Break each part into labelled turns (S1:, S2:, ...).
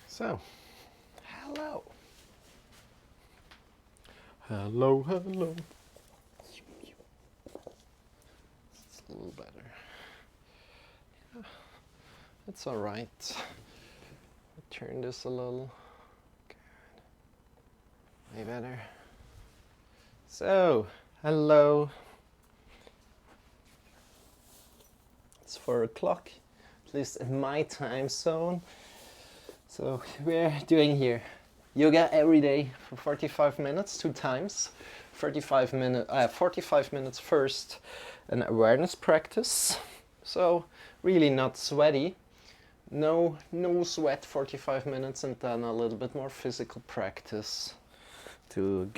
S1: So, hello. Hello, hello. It's a little better. Yeah, it's all right. Turn this a little. Good. Way better. So, hello. It's 4 o'clock, at least in my time zone. So we're doing here yoga every day for 45 minutes, 2 times. 45 minutes first, an awareness practice. So really not sweaty. No sweat 45 minutes, and then a little bit more physical practice to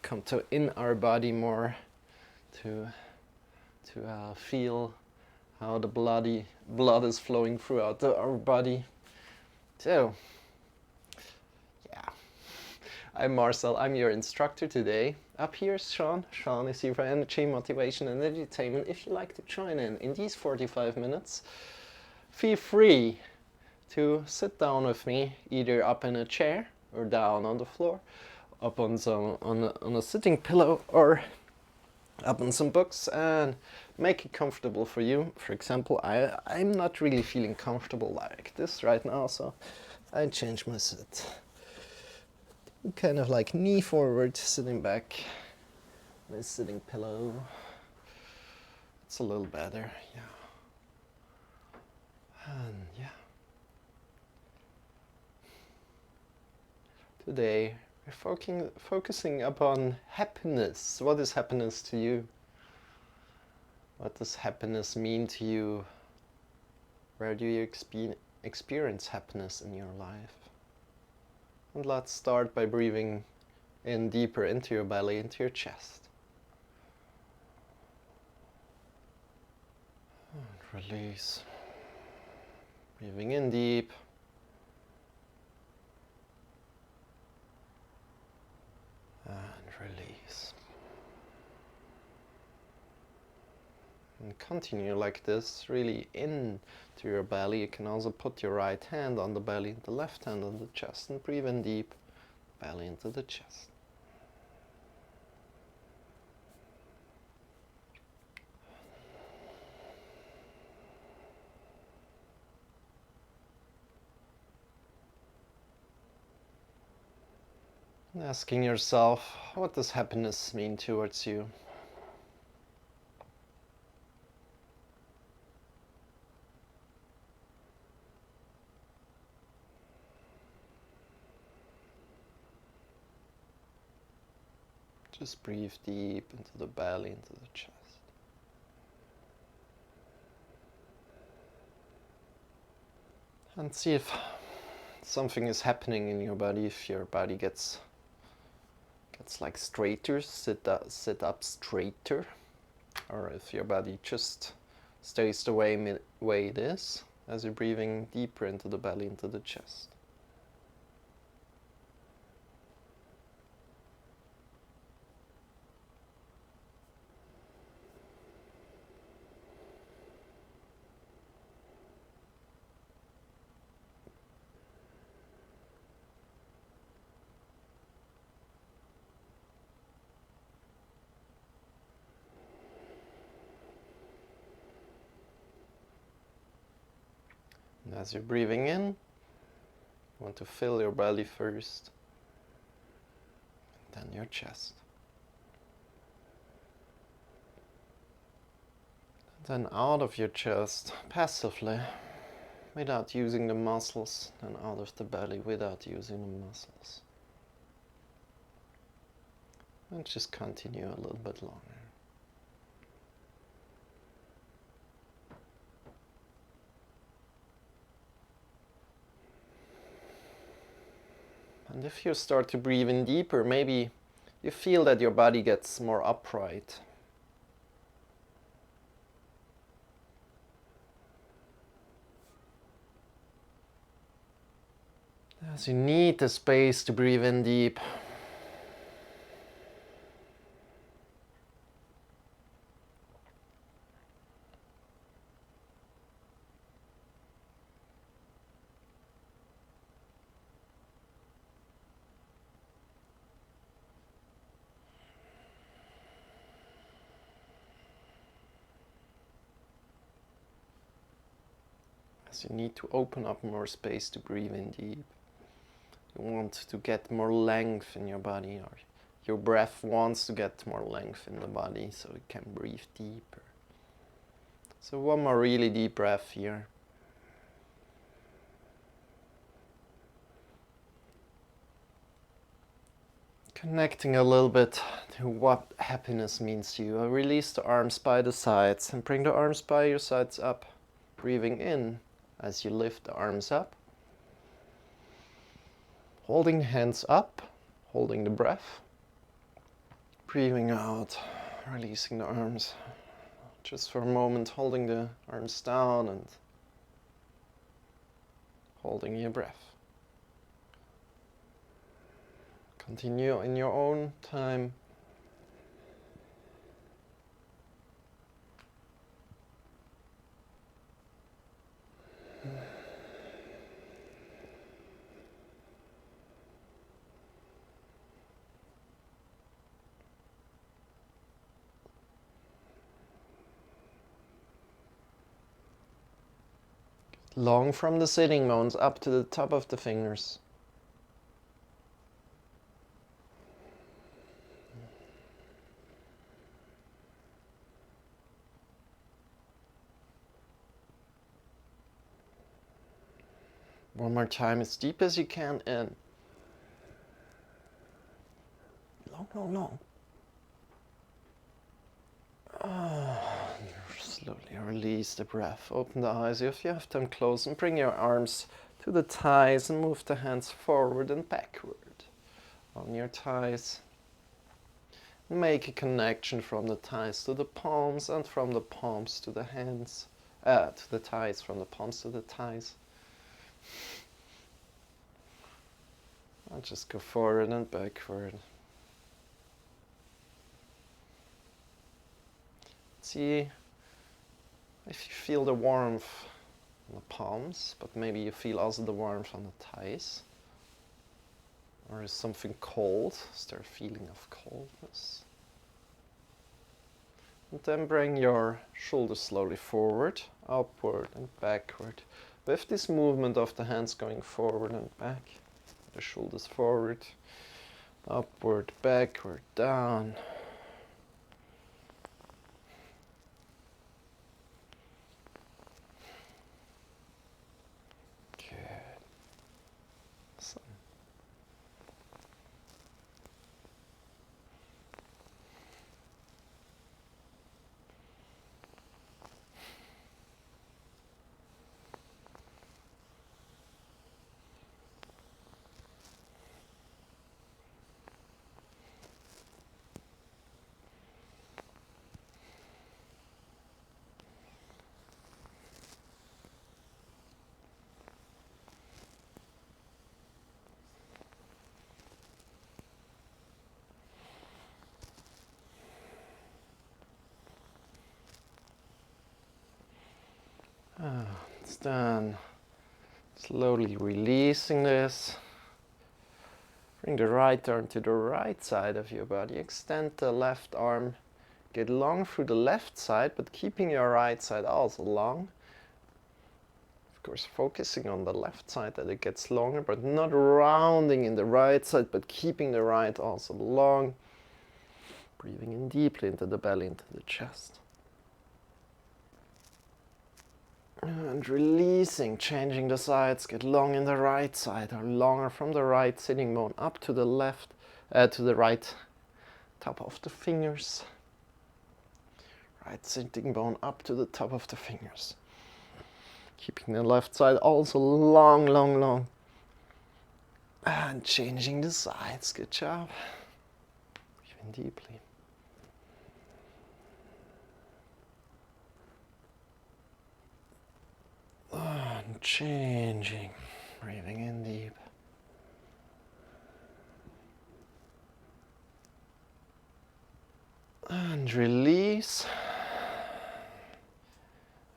S1: come to in our body more, to feel how the blood is flowing throughout our body. So, yeah, I'm Marcel, I'm your instructor today. Up here is Shawn. Shawn is here for energy, motivation and entertainment. If you like to join in these 45 minutes, feel free to sit down with me, either up in a chair or down on the floor, up on a sitting pillow, or up on some books, and make it comfortable for you. For example, I'm not really feeling comfortable like this right now, so I change my sit. Kind of like knee forward, sitting back, my sitting pillow. It's a little better, yeah. And yeah. Today we're focusing upon happiness. What is happiness to you? What does happiness mean to you? Where do you experience happiness in your life? And let's start by breathing in deeper into your belly, into your chest. And release. Breathing in deep. And release. And continue like this, really into your belly. You can also put your right hand on the belly, the left hand on the chest, and breathe in deep, belly into the chest. And asking yourself, what does happiness mean towards you? Just breathe deep into the belly, into the chest. And see if something is happening in your body. If your body gets like straighter, sit up straighter, or if your body just stays the way it is as you're breathing deeper into the belly, into the chest. And as you're breathing in, you want to fill your belly first, and then your chest. Then out of your chest, passively, without using the muscles, and out of the belly without using the muscles. And just continue a little bit longer. And if you start to breathe in deeper, maybe you feel that your body gets more upright. As you need the space to breathe in deep. as you need to open up more space to breathe in deep. You want to get more length in your body, or your breath wants to get more length in the body so it can breathe deeper. So one more really deep breath here. Connecting a little bit to what happiness means to you. Release the arms by the sides and bring the arms by your sides up. Breathing in as you lift the arms up. Holding the hands up, holding the breath. Breathing out, releasing the arms. Just for a moment, holding the arms down and holding your breath. Continue in your own time. Long from the sitting bones up to the top of the fingers. One more time, as deep as you can in. Long, long, long. Slowly release the breath. Open the eyes if you have them closed and bring your arms to the thighs and move the hands forward and backward on your thighs. Make a connection from the thighs to the palms and from the palms to the hands, to the thighs, from the palms to the thighs. I'll just go forward and backward. See if you feel the warmth on the palms, but maybe you feel also the warmth on the thighs. Or is something cold? Is there a feeling of coldness? And then bring your shoulders slowly forward, upward and backward. With this movement of the hands going forward and back. The shoulders forward, upward, backward, down. It's done. Slowly releasing this. Bring the right arm to the right side of your body. Extend the left arm. Get long through the left side, but keeping your right side also long. Of course, focusing on the left side that it gets longer, but not rounding in the right side, but keeping the right also long. Breathing in deeply into the belly, into the chest. And releasing, changing the sides, get long in the right side or longer from the right sitting bone up to the left, to the right top of the fingers. Right sitting bone up to the top of the fingers. Keeping the left side also long, long, long. And changing the sides, good job. Breathe in deeply. And changing, breathing in deep. And release.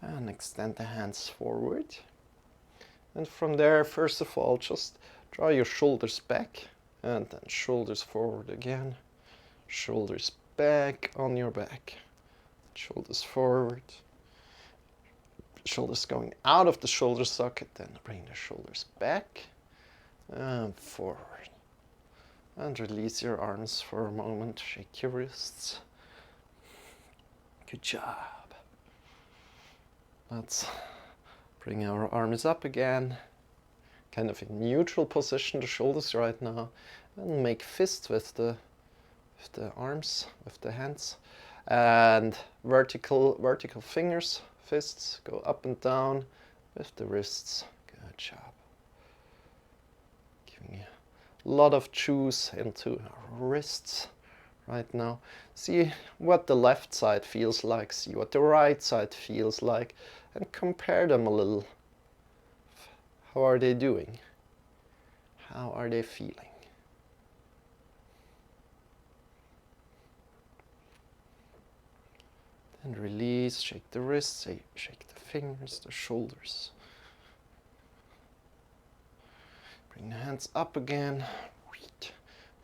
S1: And extend the hands forward. And from there, first of all, just draw your shoulders back. And then shoulders forward again. Shoulders back on your back. Shoulders forward. Shoulders going out of the shoulder socket, then bring the shoulders back and forward. And release your arms for a moment, shake your wrists. Good job. Let's bring our arms up again, kind of in neutral position, the shoulders right now, and make fists with the arms, with the hands, and vertical fingers, fists go up and down with the wrists. Good job. Giving you a lot of juice into our wrists right now. See what the left side feels like, see what the right side feels like, and compare them a little. How are they doing? How are they feeling? And release, shake the wrists, shake the fingers, the shoulders. Bring the hands up again.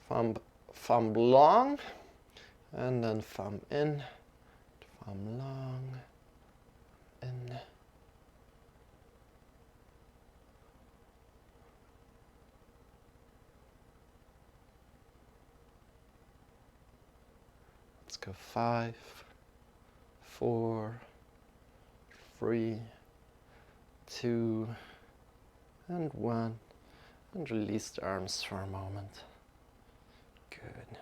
S1: Thumb long, and then thumb in, thumb long, in. Let's go 5, 4, 3, 2, and 1. And release the arms for a moment. Good.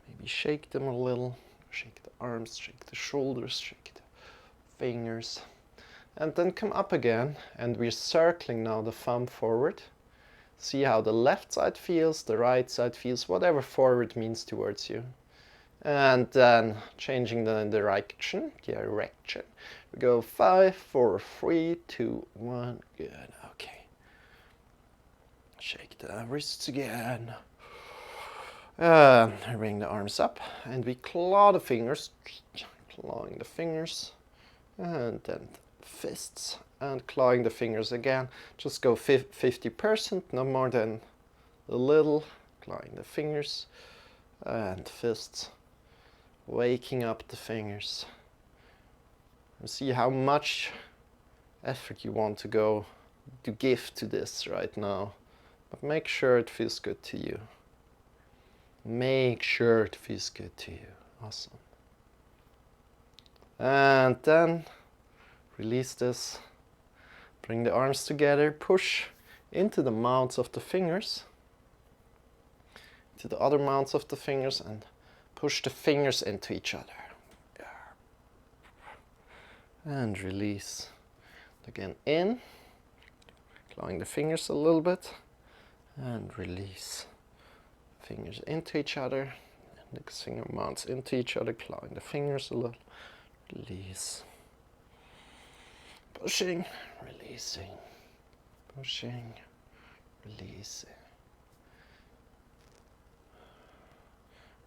S1: Maybe shake them a little. Shake the arms, shake the shoulders, shake the fingers. And then come up again, and we're circling now the thumb forward. See how the left side feels, the right side feels, whatever forward means towards you. And then changing the direction. We go 5, 4, 3, 2, 1. Good. Okay. Shake the wrists again. Bring the arms up, and we claw the fingers, clawing the fingers, and then fists, and clawing the fingers again. Just go 50%, no more than a little, clawing the fingers, and fists, waking up the fingers. And see how much effort you want to give to this right now. But make sure it feels good to you. Make sure it feels good to you. Awesome. And then release this. Bring the arms together. Push into the mounts of the fingers. To the other mounts of the fingers, and push the fingers into each other. And release. Again in. Clawing the fingers a little bit. And release. Fingers into each other. Index finger mounts into each other, clawing the fingers a little. Release. Pushing, releasing. Pushing, releasing.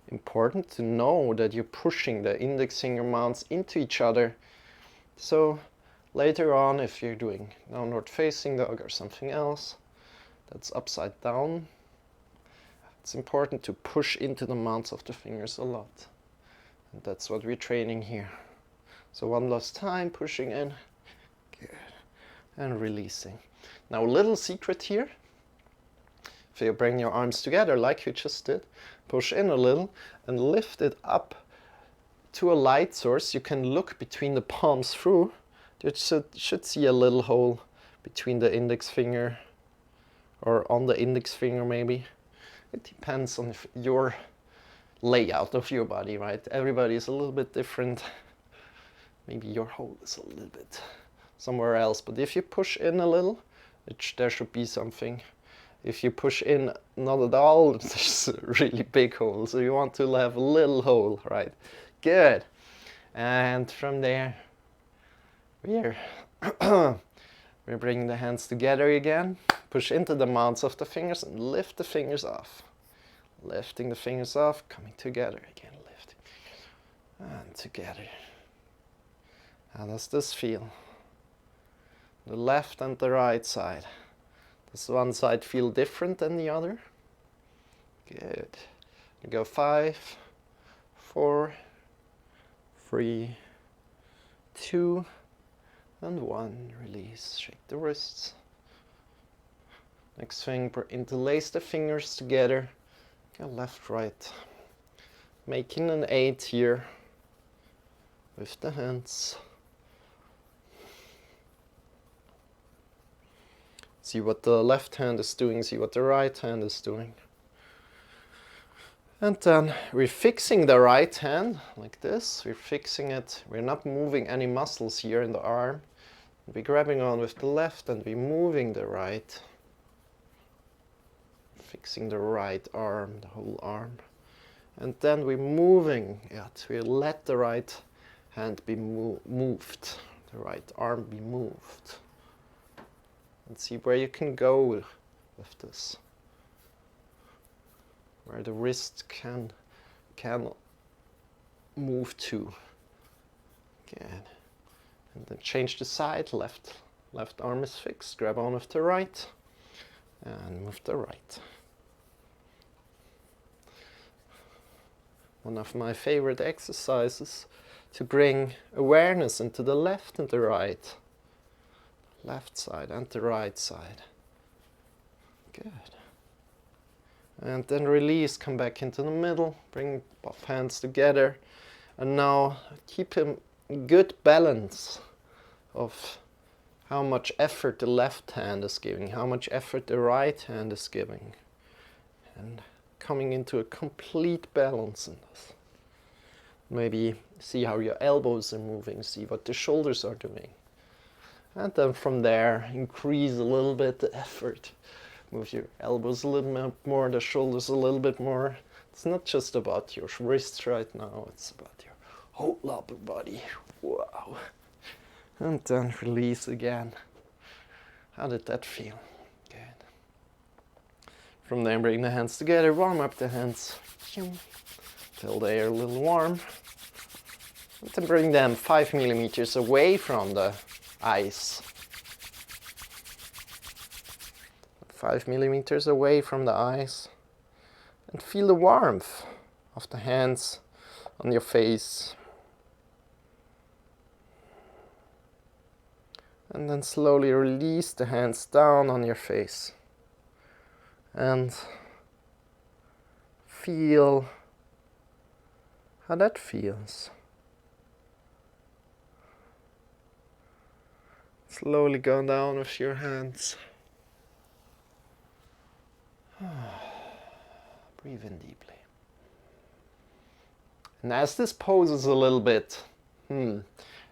S1: Important to know that you're pushing the index finger mounts into each other. So later on, if you're doing downward facing dog or something else that's upside down, it's important to push into the mounts of the fingers a lot. And that's what we're training here. So one last time, pushing in. Good. And releasing. Now a little secret here. If you bring your arms together like you just did, push in a little and lift it up to a light source. You can look between the palms through. You should see a little hole between the index finger, or on the index finger maybe. It depends on your layout of your body, right? Everybody is a little bit different. Maybe your hole is a little bit somewhere else. But if you push in a little, there should be something. If you push in not at all, there's a really big hole. So you want to have a little hole, right? Good. And from there, we're bringing the hands together again. Push into the mounts of the fingers and lift the fingers off. Lifting the fingers off, coming together again, lifting. And together. How does this feel? The left and the right side. Does one side feel different than the other? Good. You go 5, 4, 3, 2, And 1, release, shake the wrists. Next thing, interlace the fingers together. Go left, right. Making an 8 here with the hands. See what the left hand is doing, see what the right hand is doing. And then we're fixing the right hand like this. We're fixing it. We're not moving any muscles here in the arm. We're grabbing on with the left and we're moving the right. Fixing the right arm, the whole arm. And then we're moving it. We let the right hand be moved. The right arm be moved. And see where you can go with this. Where the wrist can move to. Again. And then change the side. Left arm is fixed. Grab on with the right. And move the right. One of my favorite exercises to bring awareness into the left and the right. Left side and the right side. Good. And then release, come back into the middle, bring both hands together. And now keep a good balance of how much effort the left hand is giving, how much effort the right hand is giving. And coming into a complete balance in this. Maybe see how your elbows are moving, see what the shoulders are doing. And then from there, increase a little bit the effort. Move your elbows a little bit more, the shoulders a little bit more. It's not just about your wrists right now, it's about your whole upper body. Wow. And then release again. How did that feel? Good. From there, bring the hands together, warm up the hands till they are a little warm. And then bring them 5 millimeters away from the eyes. 5 millimeters away from the eyes. And feel the warmth of the hands on your face. And then slowly release the hands down on your face. And feel how that feels. Slowly go down with your hands. Breathe in deeply. And as this poses a little bit,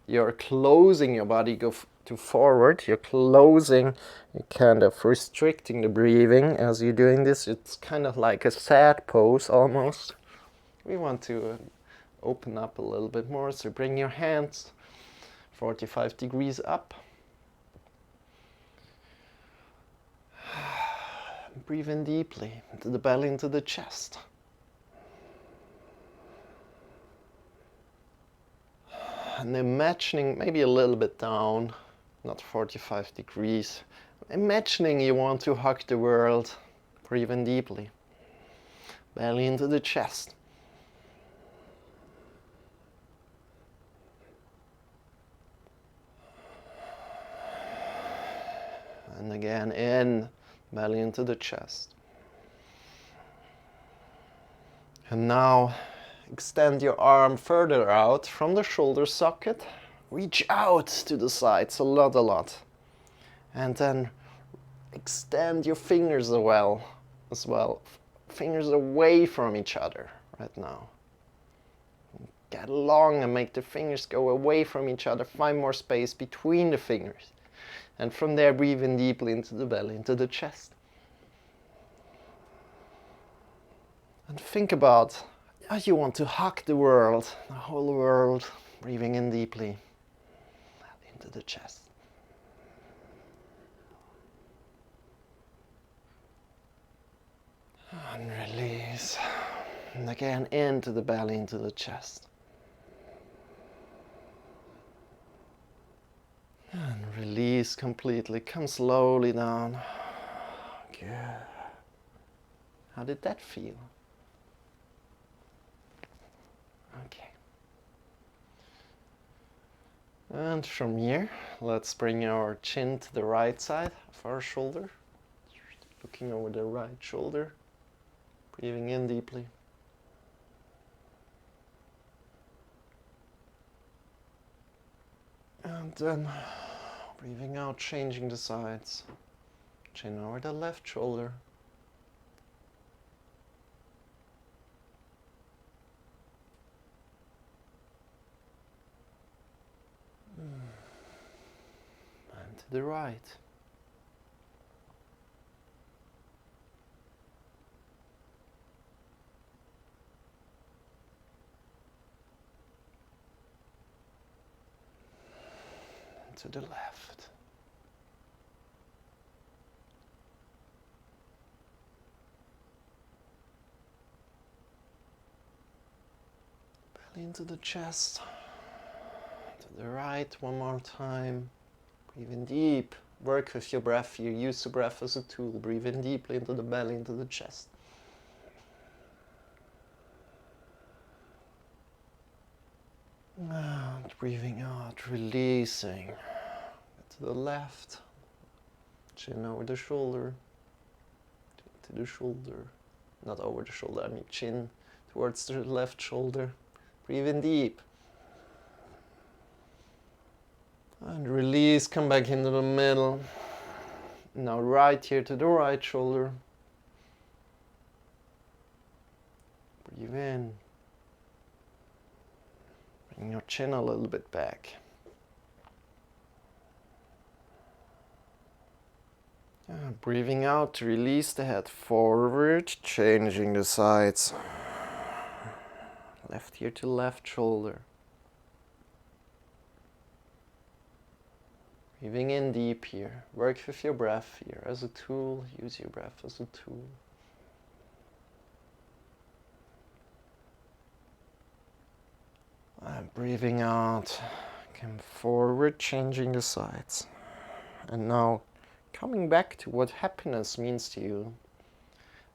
S1: you're closing your body to forward. You're closing, you're kind of restricting the breathing as you're doing this. It's kind of like a sad pose almost. We want to open up a little bit more. So bring your hands 45 degrees up. Breathe in deeply, into the belly, into the chest. And imagining maybe a little bit down, not 45 degrees. Imagining you want to hug the world. Breathe in deeply. Belly into the chest. And again, in. Belly into the chest. And now extend your arm further out from the shoulder socket. Reach out to the sides a lot. And then extend your fingers as well. Fingers away from each other right now. Get long and make the fingers go away from each other. Find more space between the fingers. And from there, breathe in deeply into the belly, into the chest. And think about how you want to hug the world, the whole world. Breathing in deeply into the chest. And release. And again, into the belly, into the chest. And release completely. Come slowly down. Good. How did that feel? Okay. And from here, let's bring our chin to the right side of our shoulder. Looking over the right shoulder. Breathing in deeply. And then breathing out, changing the sides. Chin over the left shoulder. And to the right. And to the left. Belly into the chest. To the right one more time. Breathe in deep. Work with your breath here. Use the breath as a tool. Breathe in deeply into the belly, into the chest. And breathing out, releasing. To the left. Chin over the shoulder. To the shoulder. Not over the shoulder, I mean chin towards the left shoulder. Breathe in deep. And release, come back into the middle. Now right here to the right shoulder. Breathe in. Bring your chin a little bit back. Breathing out to release the head forward, changing the sides. Left ear to left shoulder. Breathing in deep here. Work with your breath here as a tool. Use your breath as a tool. And breathing out. Come forward, changing the sides. And now coming back to what happiness means to you,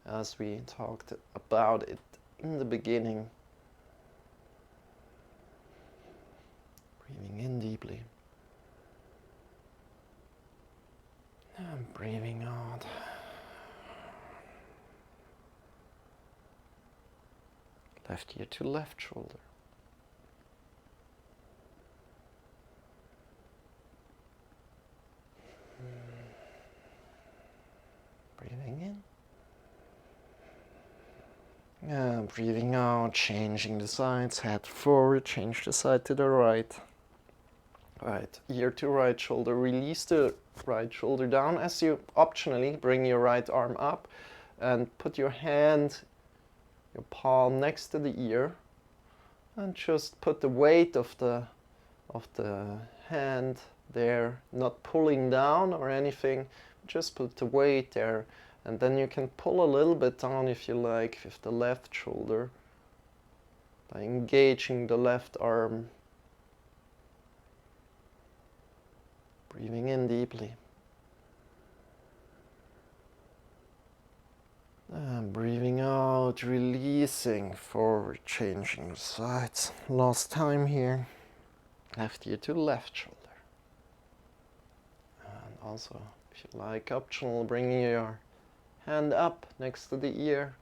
S1: as we talked about it in the beginning. Breathing in deeply. And breathing out. Left ear to left shoulder. Breathing in. And breathing out, changing the sides, head forward, change the side to the right. Right, ear to right shoulder, release the right shoulder down as you optionally bring your right arm up and put your hand, your palm next to the ear and just put the weight of the hand there, not pulling down or anything, just put the weight there, and then you can pull a little bit down if you like with the left shoulder by engaging the left arm. Breathing in deeply. And breathing out, releasing, forward, changing the sides. Last time here. Left ear to left shoulder. And also, if you like, optional, bringing your hand up next to the ear.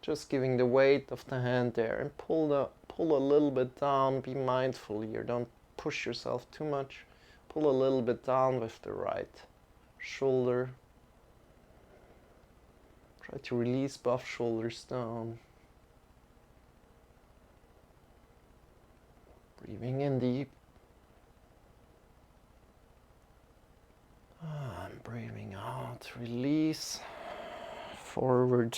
S1: Just giving the weight of the hand there and pull a little bit down. Be mindful here. Don't push yourself too much. Pull a little bit down with the right shoulder. Try to release both shoulders down. Breathing in deep. And breathing out. Release. Forward.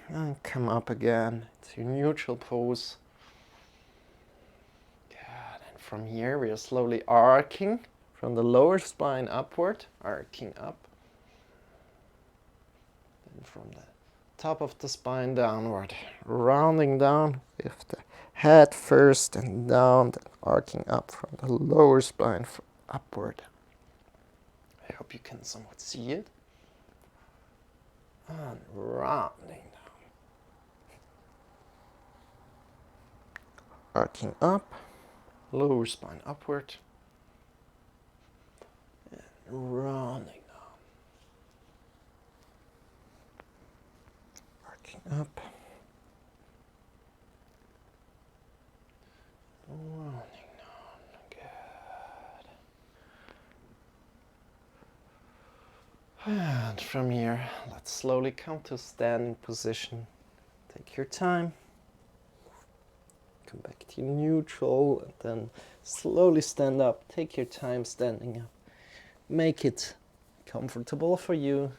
S1: And come up again to neutral pose. From here we are slowly arcing from the lower spine upward, arcing up. Then from the top of the spine downward, rounding down with the head first and down, then arcing up from the lower spine upward. I hope you can somewhat see it. And rounding down. Arcing up. Lower spine upward. And rounding down. Arcing up. Rounding down. Good. And from here, let's slowly come to standing position. Take your time. Come back to neutral and then slowly stand up. Take your time standing up. Make it comfortable for you.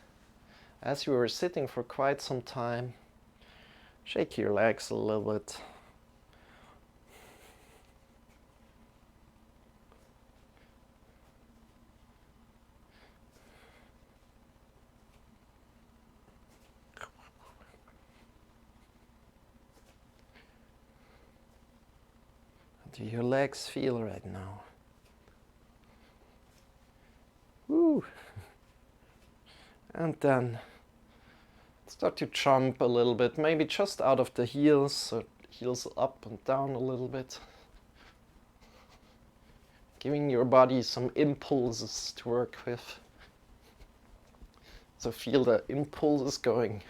S1: As you are sitting for quite some time, shake your legs a little bit. How do your legs feel right now? Woo! And then start to jump a little bit, maybe just out of the heels, so heels up and down a little bit. Giving your body some impulses to work with. So feel the impulses going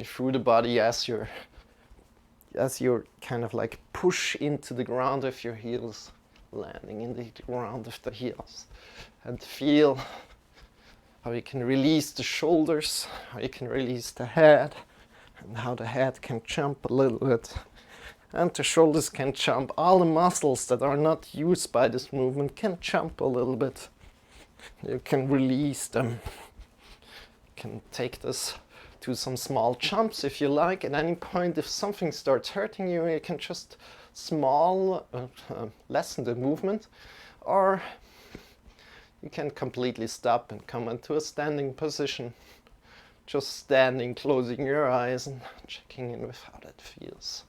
S1: through the body as you're kind of like push into the ground of your heels, landing in the ground of the heels. And feel how you can release the shoulders, how you can release the head, and how the head can jump a little bit. And the shoulders can jump. All the muscles that are not used by this movement can jump a little bit. You can release them. You can take this to some small jumps if you like. At any point, if something starts hurting you, you can just lessen the movement, or you can completely stop and come into a standing position. Just standing, closing your eyes and checking in with how that feels.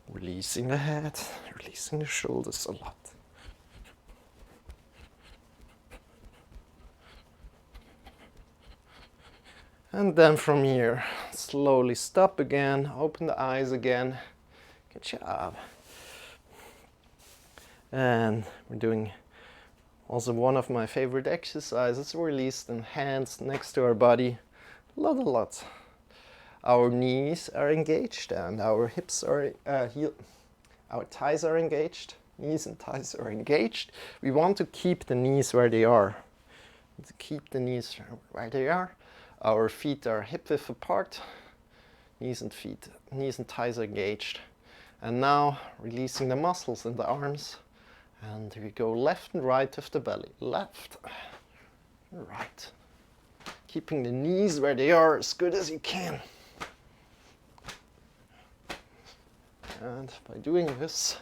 S1: Releasing the head, releasing the shoulders a lot. And then from here, slowly stop again, open the eyes again. Good job. And we're doing also one of my favorite exercises, release the hands next to our body. A lot. Our knees are engaged and our hips are our thighs are engaged. Knees and thighs are engaged. We want to keep the knees where they are. To keep the knees where they are. Our feet are hip width apart. Knees and thighs are engaged. And now releasing the muscles in the arms. And we go left and right of the belly. Left, right. Keeping the knees where they are as good as you can. And by doing this,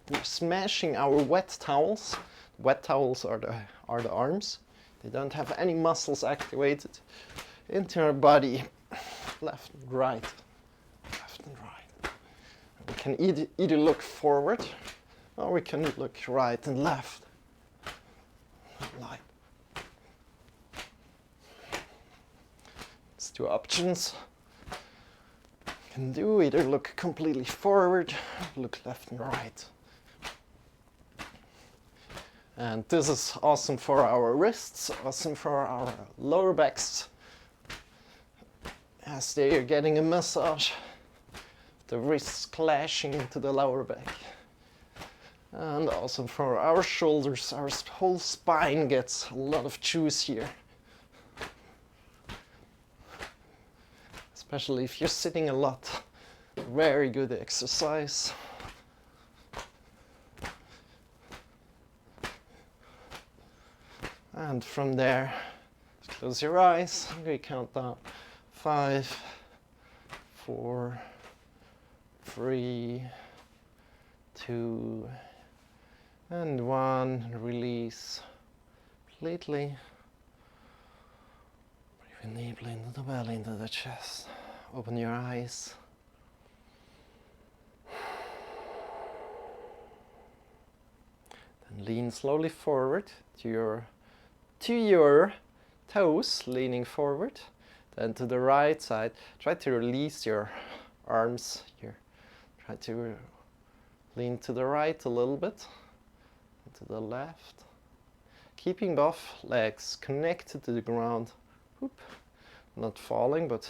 S1: we're smashing our wet towels. Wet towels are the arms. They don't have any muscles activated into our body. Left and right. Left and right. We can either look forward, or we can look right and left. Like. It's two options. You can do either look completely forward, look left and right. And this is awesome for our wrists, awesome for our lower backs, as they are getting a massage. The wrists clashing into the lower back. And also for our shoulders, our whole spine gets a lot of juice here. Especially if you're sitting a lot. Very good exercise. And from there, close your eyes. We count down 5, 4, 3, 2, and 1. Release completely. Breathe deeply into the belly, into the chest. Open your eyes. Then lean slowly forward to your toes, leaning forward. Then to the right side, try to release your arms here. Try to lean to the right a little bit, and to the left. Keeping both legs connected to the ground. Whoop. Not falling, but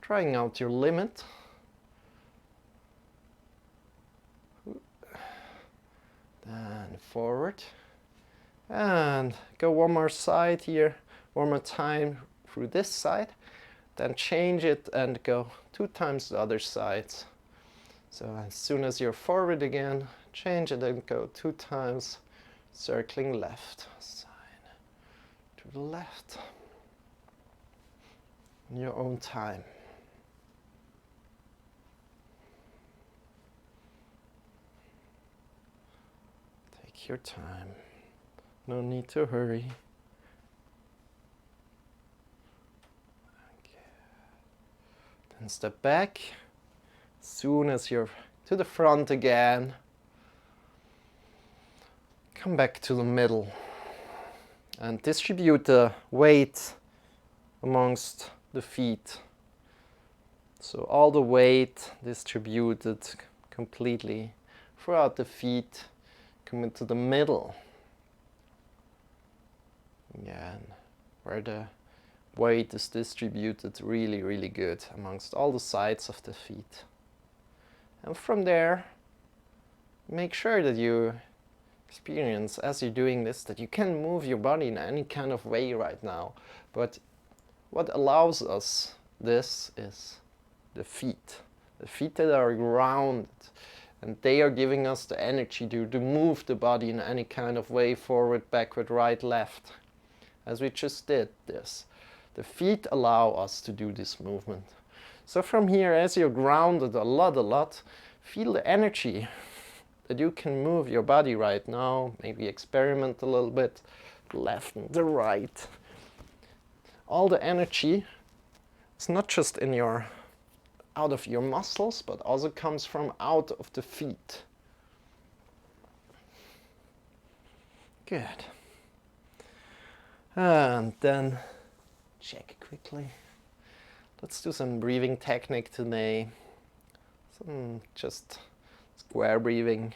S1: trying out your limit. Then forward. And go one more side here, one more time through this side. Then change it and go 2 times the other side. So as soon as you're forward again, change it and go 2 times, circling left side to the left. In your own time. Take your time. No need to hurry. Okay. Then step back. As soon as you're to the front again, come back to the middle and distribute the weight amongst the feet. So all the weight distributed completely throughout the feet, come into the middle. Again, where the weight is distributed really, really good amongst all the sides of the feet. And from there, make sure that you experience as you're doing this that you can move your body in any kind of way right now. But what allows us this is the feet that are grounded, and they are giving us the energy to move the body in any kind of way, forward, backward, right, left, as we just did this. The feet allow us to do this movement. So from here, as you're grounded a lot, feel the energy that you can move your body right now. Maybe experiment a little bit, the left and the right. All the energy is not just in your out of your muscles, but also comes from out of the feet. Good. And then check quickly. Let's do some breathing technique today. Some just square breathing.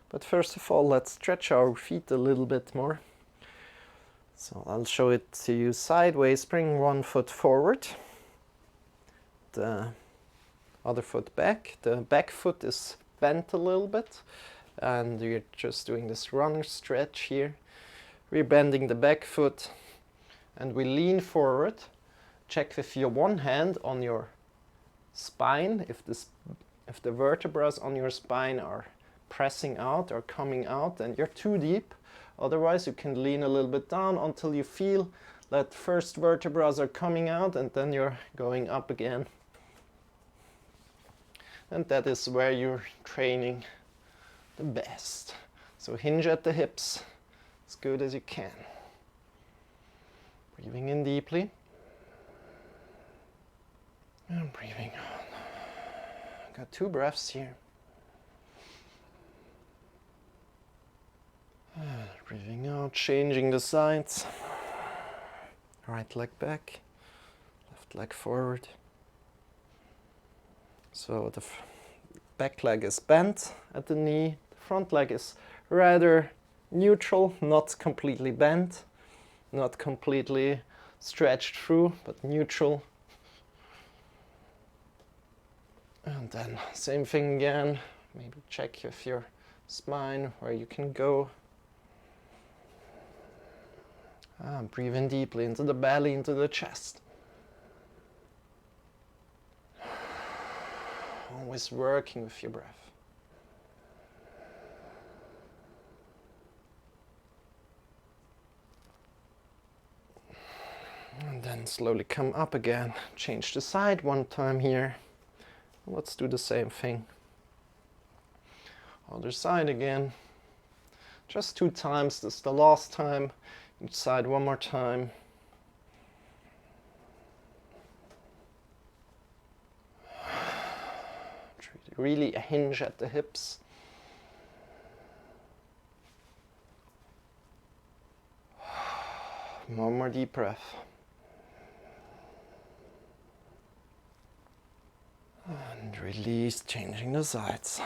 S1: But first of all, let's stretch our feet a little bit more. So I'll show it to you sideways. Bring one foot forward, the other foot back. The back foot is bent a little bit, and you're just doing this runner stretch here. We're bending the back foot, and we lean forward. Check with your one hand on your spine if the vertebrae on your spine are pressing out or coming out, and you're too deep. Otherwise, you can lean a little bit down until you feel that first vertebrae are coming out, and then you're going up again. And that is where you're training the best. So hinge at the hips as good as you can. Breathing in deeply. And breathing out. Got 2 breaths here. Breathing out, changing the sides. Right leg back, left leg forward. So the back leg is bent at the knee. The front leg is rather neutral, not completely bent, not completely stretched through, but neutral. And then same thing again. Maybe check with your spine where you can go. Breathe in deeply into the belly, into the chest. Always working with your breath. And then slowly come up again. Change the side one time here. Let's do the same thing. Other side again. Just 2 times. This is the last time. Each side one more time. Really hinge at the hips. One more deep breath. And release, changing the sides.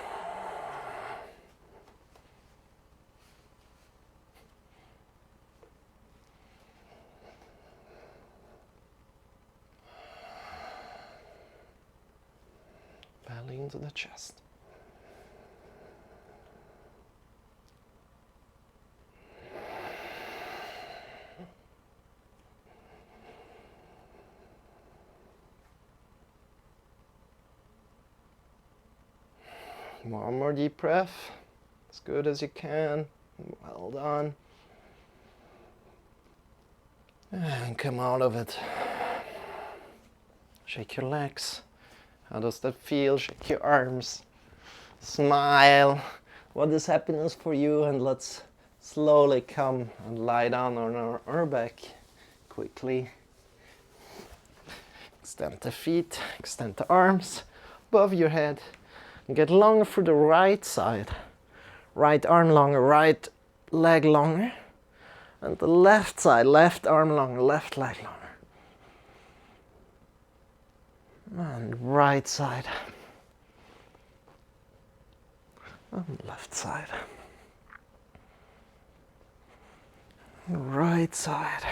S1: Belly into the chest. One more deep breath, as good as you can. Well done. And come out of it. Shake your legs. How does that feel? Shake your arms. Smile. What is happiness for you? And let's slowly come and lie down on our back quickly. Extend the feet, extend the arms above your head. And get longer through the right side. Right arm longer, right leg longer. And the left side, left arm longer, left leg longer. And right side. And left side. Right side.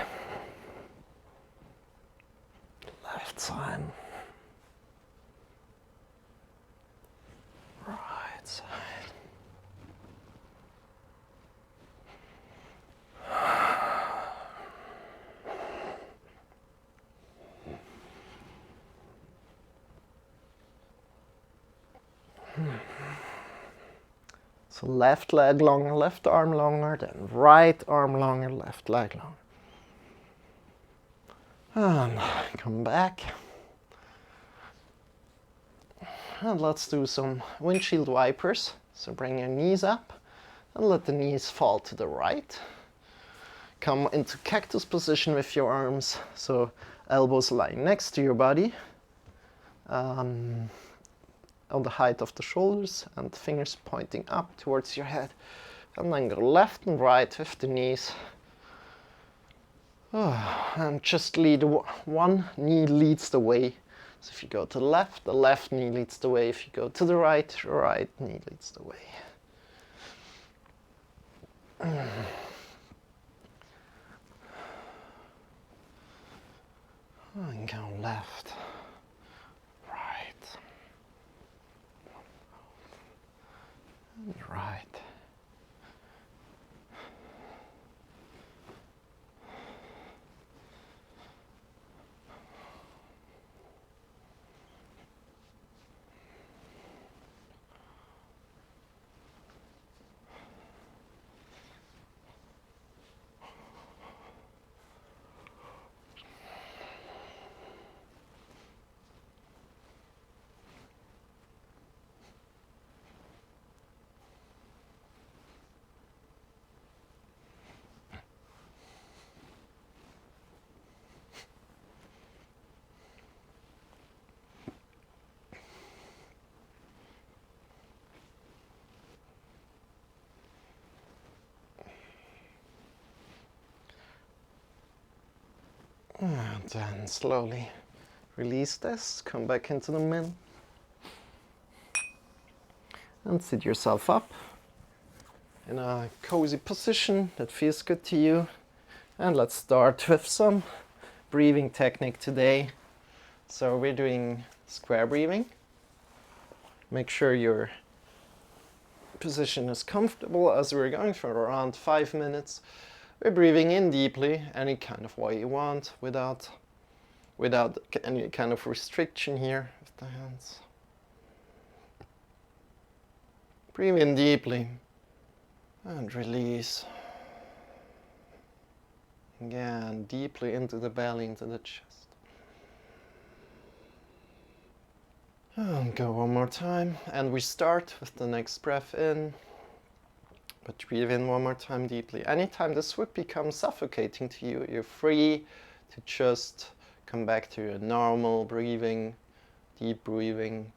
S1: Left side. Right side. So left leg longer, left arm longer, then right arm longer, left leg longer. And come back. And let's do some windshield wipers. So bring your knees up and let the knees fall to the right. Come into cactus position with your arms, so elbows lying next to your body. On the height of the shoulders and fingers pointing up towards your head. And then go left and right with the knees. And just lead one knee leads the way. So if you go to the left knee leads the way. If you go to the right knee leads the way. And go left, right, and right. And then slowly release this, come back into the middle. And sit yourself up in a cozy position that feels good to you. And let's start with some breathing technique today. So we're doing square breathing. Make sure your position is comfortable as we're going for around 5 minutes. We're breathing in deeply, any kind of way you want, without any kind of restriction here with the hands. Breathe in deeply and release. Again, deeply into the belly, into the chest. And go one more time, and we start with the next breath in. But breathe in one more time deeply. Anytime this would become suffocating to you, you're free to just come back to your normal breathing, deep breathing,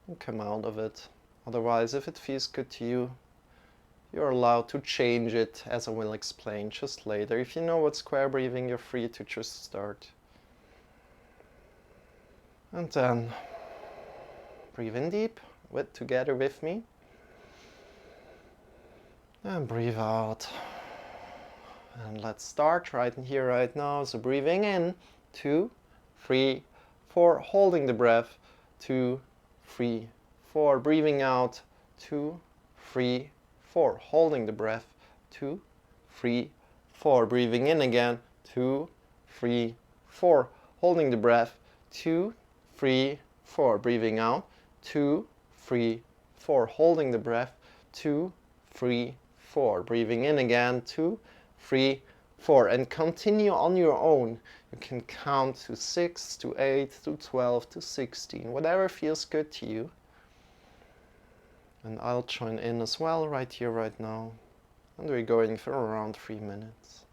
S1: and come out of it. Otherwise, if it feels good to you, you're allowed to change it, as I will explain just later. If you know what square breathing, you're free to just start. And then Breathe in deep, together with me. And breathe out. And let's start right here, right now. So breathing in, 2, 3, 4. Holding the breath, 2, 3, 4. Breathing out, 2, 3, 4. Holding the breath, 2, 3, 4. Breathing in again, 2, 3, 4. Holding the breath, 2, 3, 4. Breathing out, 2, 3, 4. Holding the breath, 2, 3, 4. Breathing in again, 2, 3, 4. And continue on your own. You can count to 6, to 8, to 12, to 16, whatever feels good to you. And I'll join in as well right here, right now. And we're going for around 3 minutes.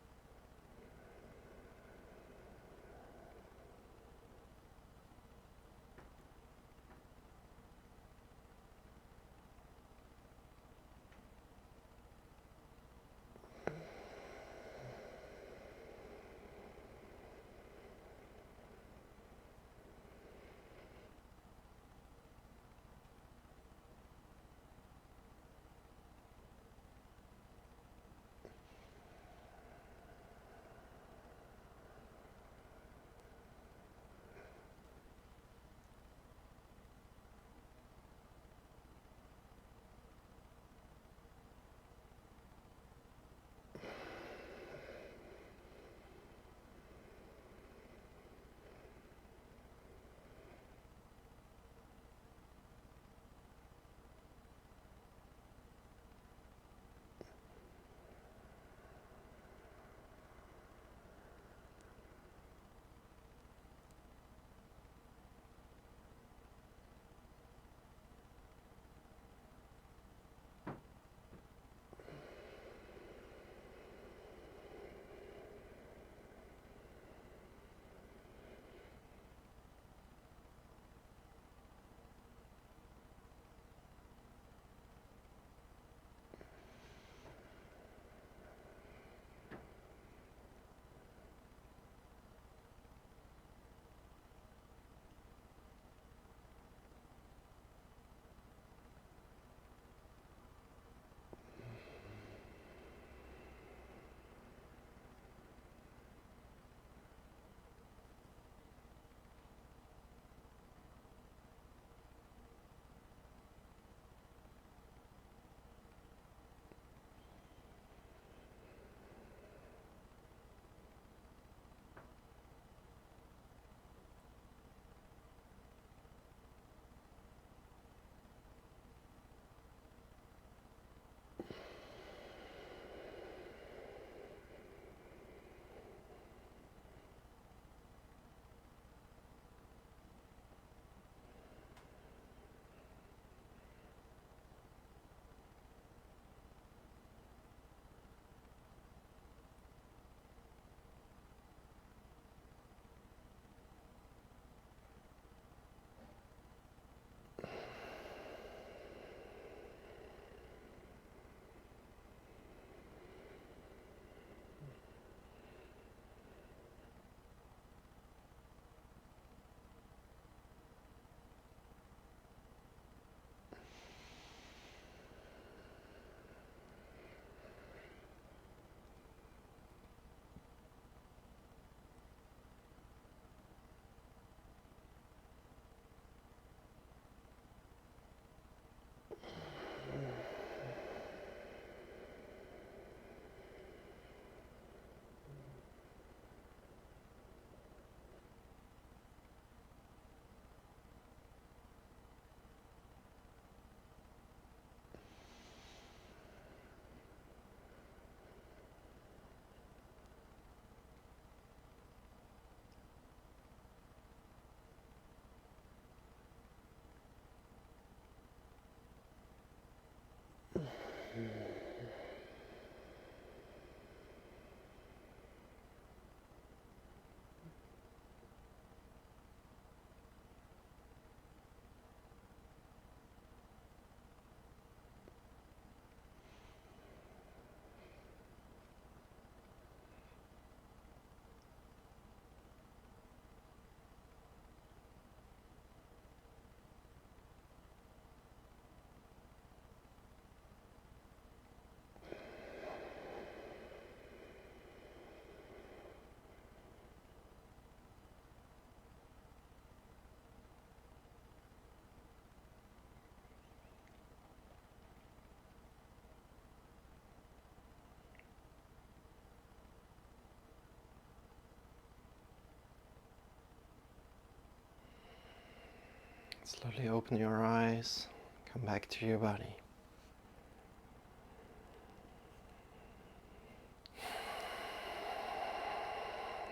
S1: Slowly open your eyes, come back to your body.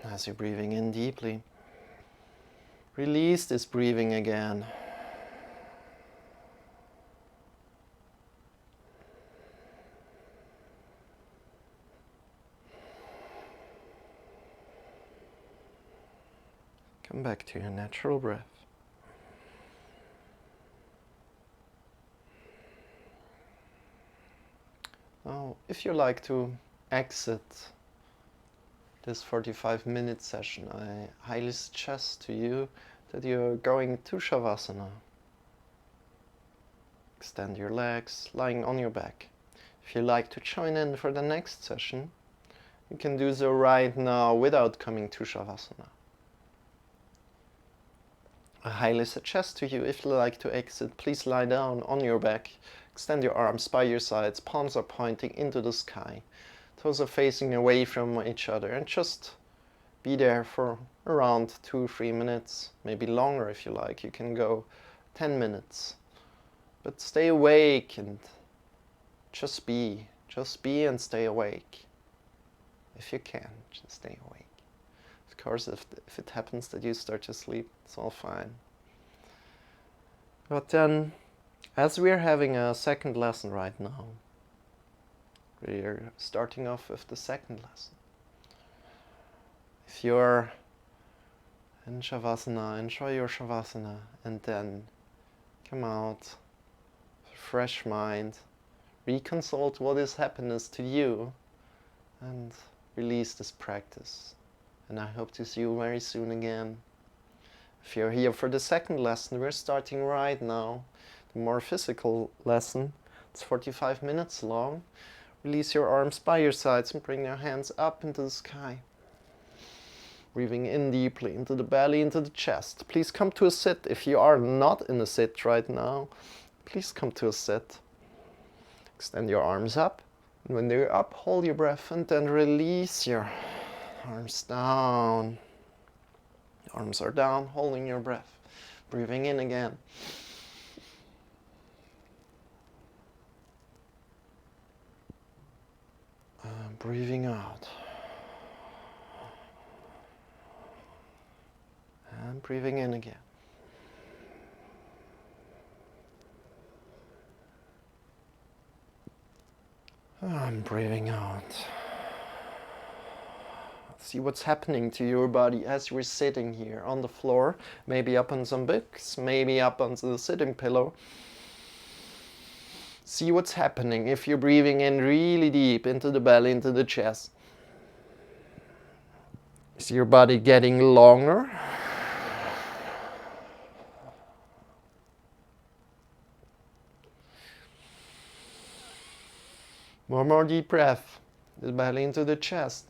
S1: As you're breathing in deeply, release this breathing again. Come back to your natural breath. Now, if you like to exit this 45-minute session, I highly suggest to you that you're going to Shavasana. Extend your legs, lying on your back. If you like to join in for the next session, you can do so right now without coming to Shavasana. I highly suggest to you, if you like to exit, please lie down on your back, extend your arms by your sides, palms are pointing into the sky, toes are facing away from each other, and just be there for around 2-3 minutes, maybe longer if you like. You can go 10 minutes, but stay awake and just be and stay awake. If you can, just stay awake. Of course, if it happens that you start to sleep, it's all fine. But then, as we are having a second lesson right now, we're starting off with the second lesson. If you're in Shavasana, enjoy your Shavasana, and then come out with a fresh mind, reconsult what is happiness to you, and release this practice. And I hope to see you very soon again. If you're here for the second lesson, we're starting right now. The more physical lesson, it's 45 minutes long. Release your arms by your sides and bring your hands up into the sky. Breathing in deeply into the belly, into the chest. Please come to a sit. If you are not in a sit right now, please come to a sit. Extend your arms up. And when they're up, hold your breath and then release your arms down. Arms are down, holding your breath. Breathing in again. And breathing out. And breathing in again. And breathing out. See what's happening to your body as you're sitting here on the floor, maybe up on some books, maybe up on the sitting pillow. See what's happening if you're breathing in really deep into the belly, into the chest. Is your body getting longer? One more deep breath, the belly into the chest.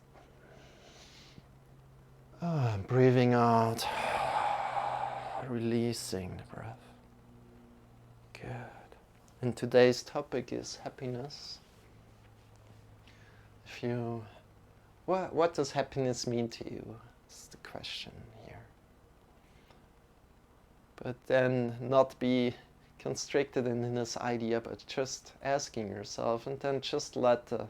S1: Breathing out, releasing the breath. Good. And today's topic is happiness. What does happiness mean to you? That's the question here. But then not be constricted in this idea, but just asking yourself, and then just let the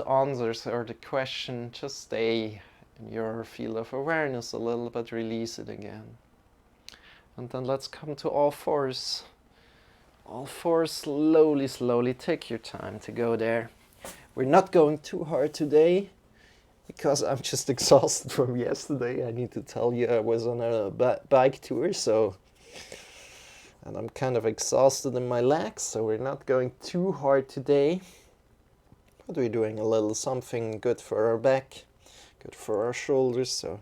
S1: answers or the question just stay in your field of awareness a little, but release it again. And then let's come to all fours. All fours, slowly, take your time to go there. We're not going too hard today, because I'm just exhausted from yesterday. I need to tell you, I was on a bike tour, and I'm kind of exhausted in my legs, so we're not going too hard today. But we're doing a little something good for our back, good for our shoulders. So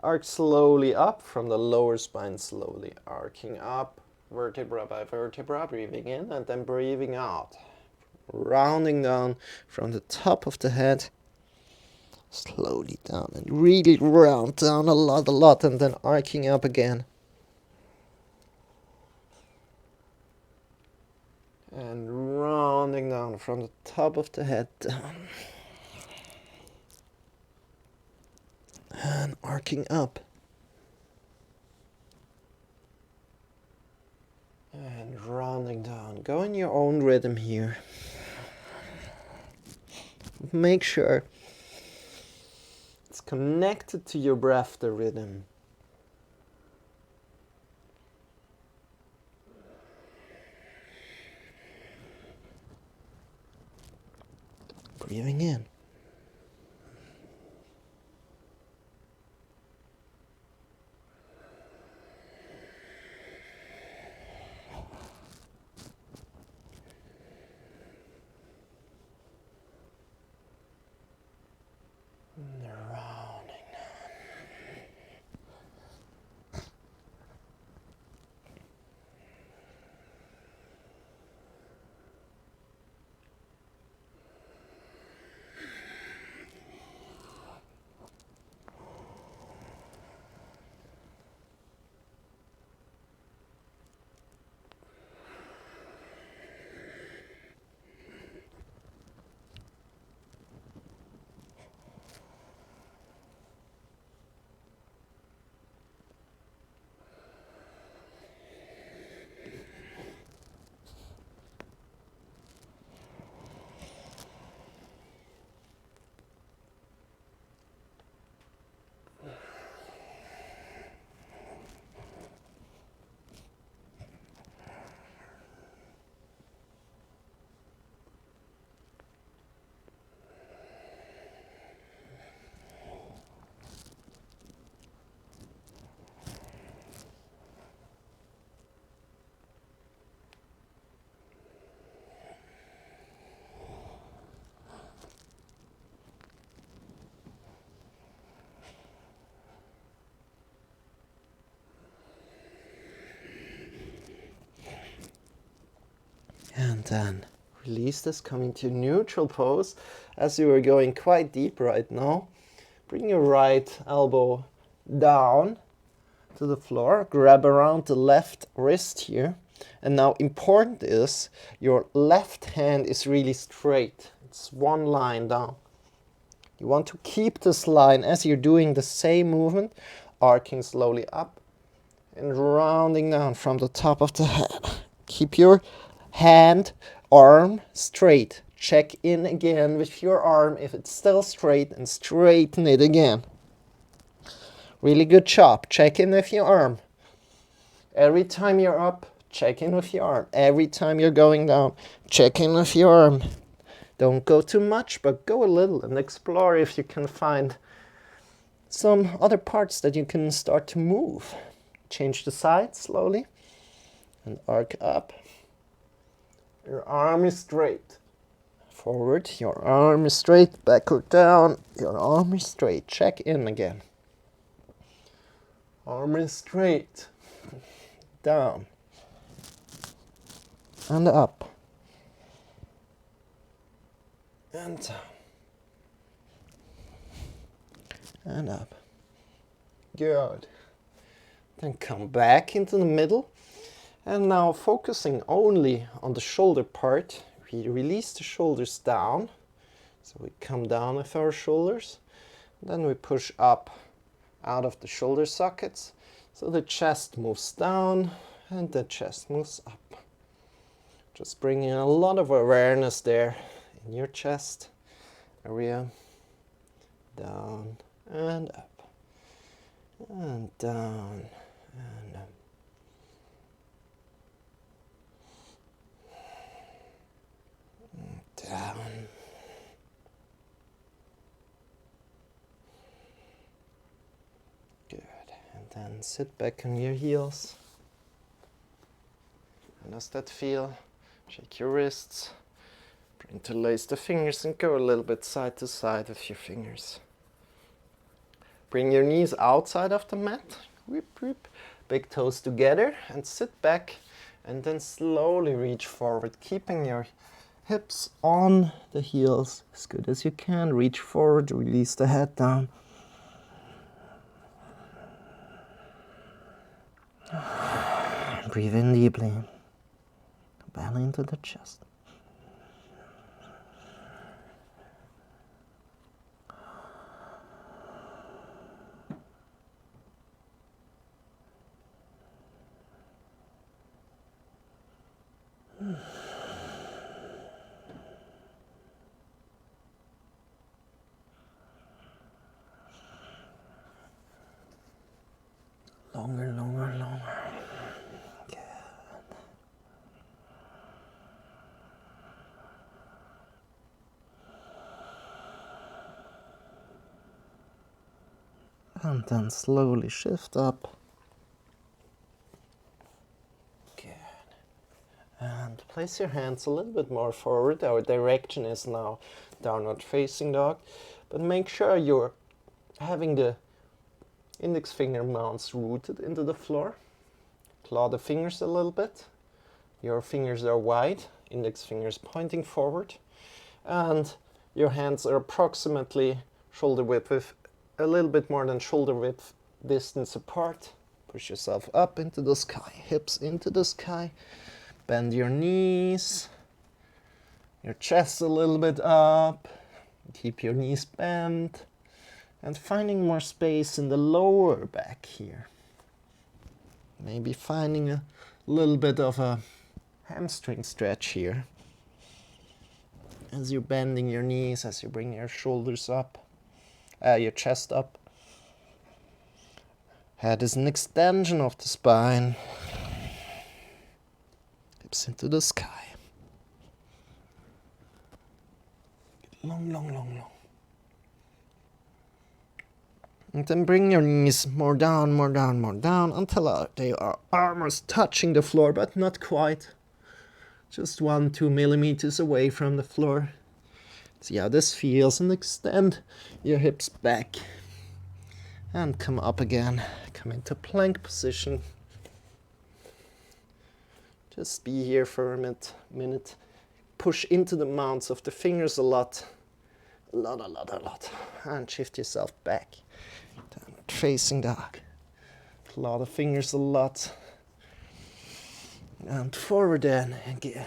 S1: arc slowly up from the lower spine, slowly arcing up, vertebra by vertebra, breathing in and then breathing out. Rounding down from the top of the head, slowly down and really round down a lot, and then arcing up again. And rounding down from the top of the head down. And arcing up. And rounding down. Go in your own rhythm here. Make sure it's connected to your breath, the rhythm. Breathing in. And then release this, coming to neutral pose. As you are going quite deep right now, bring your right elbow down to the floor, grab around the left wrist here. And now important is your left hand is really straight. It's one line down. You want to keep this line as you're doing the same movement, arcing slowly up and rounding down from the top of the head. Keep your hand, arm straight. Check in again with your arm if it's still straight and straighten it again. Really good job. Check in with your arm. Every time you're up, check in with your arm. Every time you're going down, check in with your arm. Don't go too much, but go a little and explore if you can find some other parts that you can start to move. Change the side slowly and arc up. Your arm is straight. Forward, your arm is straight. Backward down, your arm is straight. Check in again. Arm is straight. Down. And up. And down. And up. Good. Then come back into the middle. And now focusing only on the shoulder part, we release the shoulders down. So we come down with our shoulders. Then we push up out of the shoulder sockets. So the chest moves down and the chest moves up. Just bringing a lot of awareness there in your chest area. Down and up. And down and up. Down. Good. And then sit back on your heels. How does that feel? Shake your wrists. Interlace the fingers and go a little bit side to side with your fingers. Bring your knees outside of the mat. Whip, whip. Big toes together and sit back and then slowly reach forward, keeping your hips on the heels as good as you can. Reach forward, release the head down. Breathe in deeply. Belly into the chest. And then slowly shift up. Good. And place your hands a little bit more forward. Our direction is now downward facing dog. But make sure you're having the index finger mounts rooted into the floor. Claw the fingers a little bit. Your fingers are wide, index fingers pointing forward. And your hands are approximately shoulder width, with a little bit more than shoulder width distance apart. Push yourself up into the sky, hips into the sky. Bend your knees, your chest a little bit up. Keep your knees bent. And finding more space in the lower back here. Maybe finding a little bit of a hamstring stretch here. As you're bending your knees, as you bring your shoulders up, your chest up. Head is an extension of the spine. Hips into the sky. Long, long, long, long. And then bring your knees more down, more down, more down, until they are almost touching the floor, but not quite. Just 1-2 millimeters away from the floor. See how this feels, and extend your hips back. And come up again. Come into plank position. Just be here for a minute. Push into the mounts of the fingers a lot. A lot. And shift yourself back. Downward facing dog. Claw the fingers a lot. And forward then again.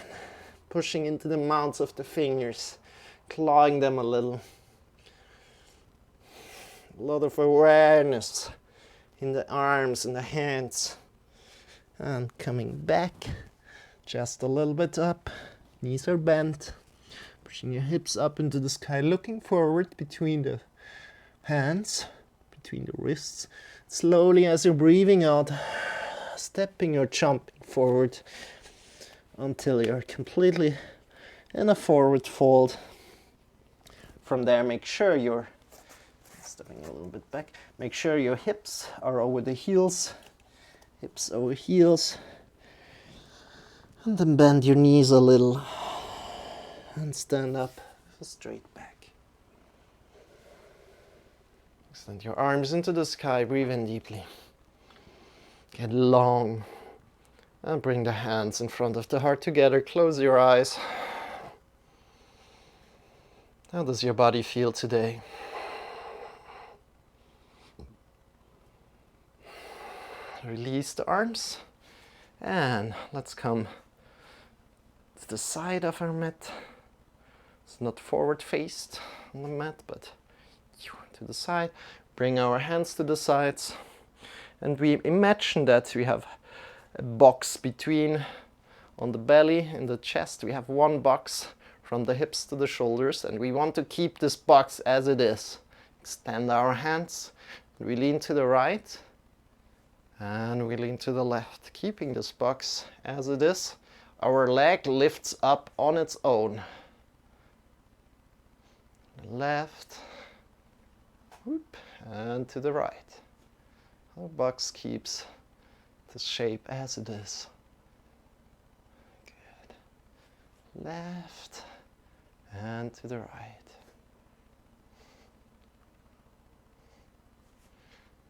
S1: Pushing into the mounts of the fingers. Clawing them a little. A lot of awareness in the arms and the hands. And coming back. Just a little bit up. Knees are bent. Pushing your hips up into the sky. Looking forward between the hands. Between the wrists. Slowly as you're breathing out. Stepping or jumping forward. Until you're completely in a forward fold. From there, make sure you're stepping a little bit back. Make sure your hips are over the heels. Hips over heels. And then bend your knees a little. And stand up with a straight back. Extend your arms into the sky. Breathe in deeply. Get long. And bring the hands in front of the heart together. Close your eyes. How does your body feel today? Release the arms. And let's come to the side of our mat. It's not forward faced on the mat, but to the side. Bring our hands to the sides. And we imagine that we have a box between, on the belly and the chest. We have one box from the hips to the shoulders, and we want to keep this box as it is. Extend our hands. We lean to the right. And we lean to the left, keeping this box as it is. Our leg lifts up on its own. Left, whoop, and to the right. Our box keeps the shape as it is. Good. Left, and to the right.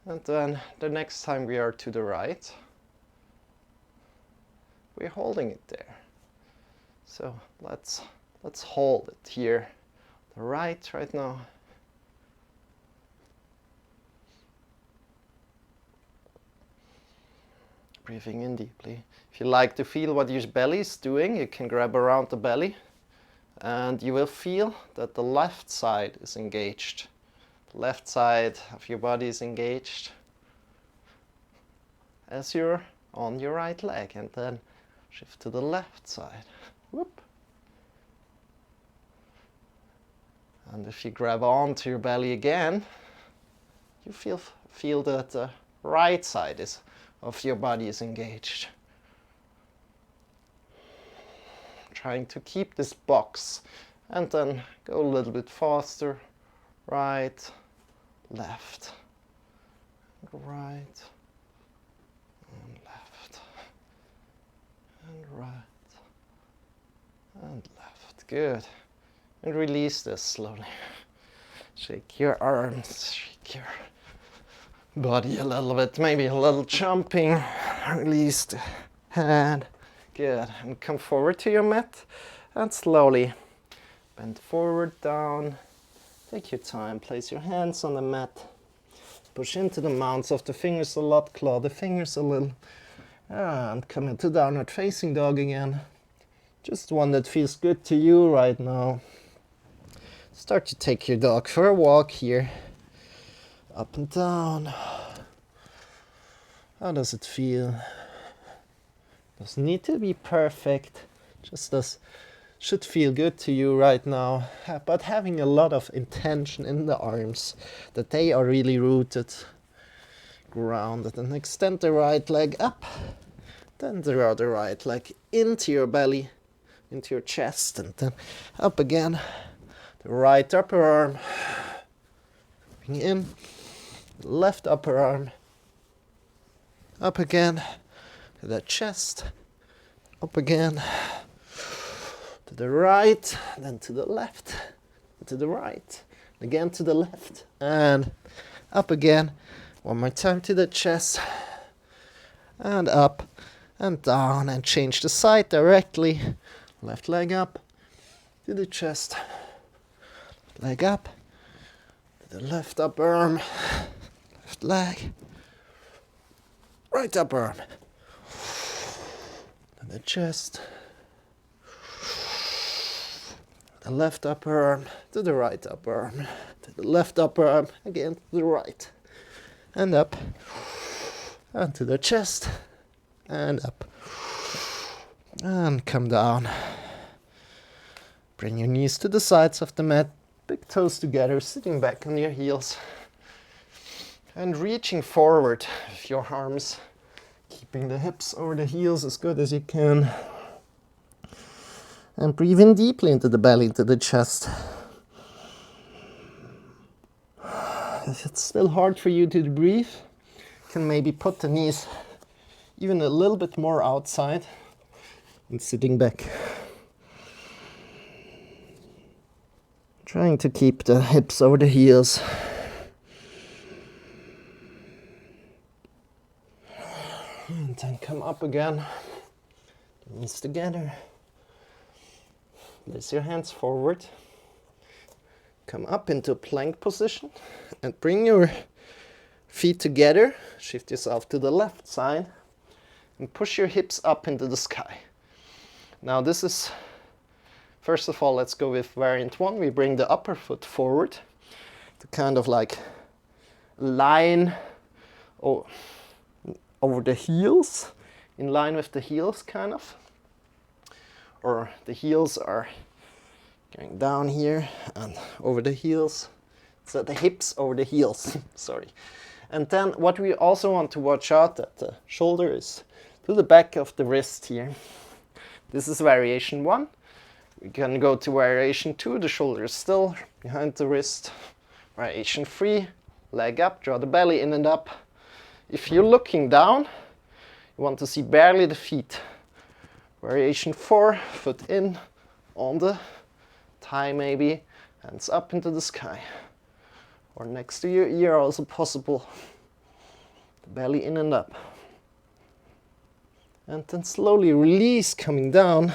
S1: And then the next time we are to the right, we're holding it there. So let's hold it here. The right now. Breathing in deeply. If you like to feel what your belly is doing, you can grab around the belly and you will feel that the left side is engaged. The left side of your body is engaged as you're on your right leg, and then shift to the left side. Whoop. And if you grab onto your belly again, you feel that the right side of your body is engaged. Trying to keep this box, and then go a little bit faster. Right, left, right, and left, and right, and left. Good. And release this slowly. Shake your arms, shake your body a little bit, maybe a little jumping. Release the hand. Good. And come forward to your mat and slowly bend forward, down. Take your time. Place your hands on the mat. Push into the mounts of the fingers a lot. Claw the fingers a little. And come into downward facing dog again. Just one that feels good to you right now. Start to take your dog for a walk here. Up and down. How does it feel? Doesn't need to be perfect. Just should feel good to you right now. But having a lot of intention in the arms, that they are really rooted, grounded. And extend the right leg up. Then the other right leg into your belly, into your chest, and then up again. The right upper arm. Bring in. The left upper arm. Up again. To the chest. Up again. To the right. Then to the left. To the right. Again to the left. And up again. One more time to the chest. And up. And down. And change the side directly. Left leg up. To the chest. Leg up. To the left upper arm. Left leg. Right upper arm. To the chest. The left upper arm. To the right upper arm. To the left upper arm. Again to the right. And up. And to the chest. And up. And come down. Bring your knees to the sides of the mat. Big toes together, sitting back on your heels. And reaching forward with your arms. Keeping the hips over the heels as good as you can. And breathe in deeply into the belly, into the chest. If it's still hard for you to breathe, you can maybe put the knees even a little bit more outside and sitting back. Trying to keep the hips over the heels. And then come up again. Knees together. Place your hands forward. Come up into plank position. And bring your feet together. Shift yourself to the left side. And push your hips up into the sky. Now this is... First of all, let's go with variant 1. We bring the upper foot forward to kind of like line over the heels, in line with the heels kind of. Or the heels are going down here and over the heels. So the hips over the heels, sorry. And then what we also want to watch out that the shoulder is to the back of the wrist here. This is variation 1. We can go to variation 2, the shoulder is still behind the wrist. Variation 3, leg up, draw the belly in and up. If you're looking down, you want to see barely the feet. Variation 4, foot in, on the thigh maybe, hands up into the sky. Or next to your ear also possible. The belly in and up. And then slowly release coming down.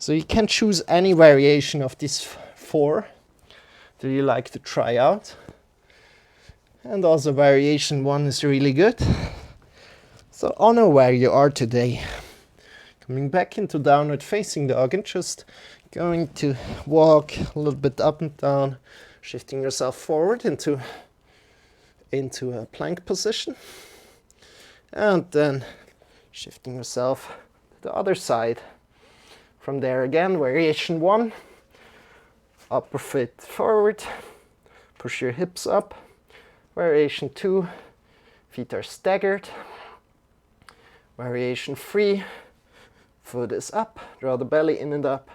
S1: So you can choose any variation of these 4 that you like to try out. And also variation 1 is really good. So honor where you are today. Coming back into downward facing dog and just going to walk a little bit up and down, shifting yourself forward into a plank position. And then shifting yourself to the other side. From there again, variation 1, upper foot forward, push your hips up. Variation 2, feet are staggered. Variation 3, foot is up, draw the belly in and up.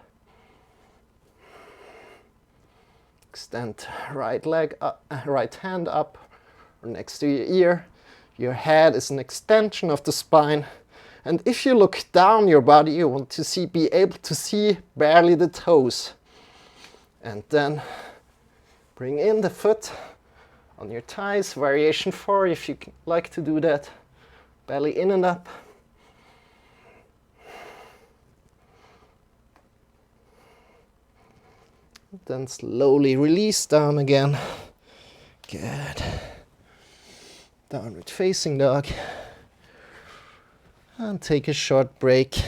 S1: Extend right leg up, right hand up, or next to your ear. Your head is an extension of the spine. And if you look down your body, you want to be able to see barely the toes. And then bring in the foot on your thighs, variation 4 if you like to do that. Belly in and up. Then slowly release down again. Good. Downward facing dog. And take a short break.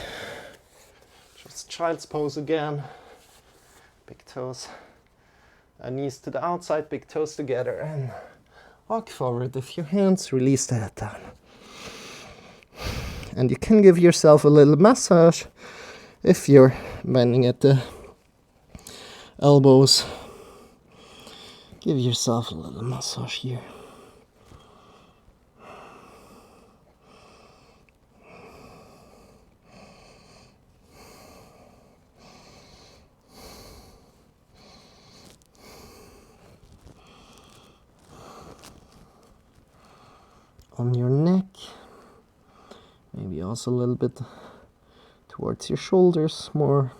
S1: Just child's pose again. Big toes. Knees to the outside, big toes together. And walk forward with your hands. Release the head down. And you can give yourself a little massage if you're bending at the elbows. Give yourself a little massage here. On your neck, maybe also a little bit towards your shoulders more.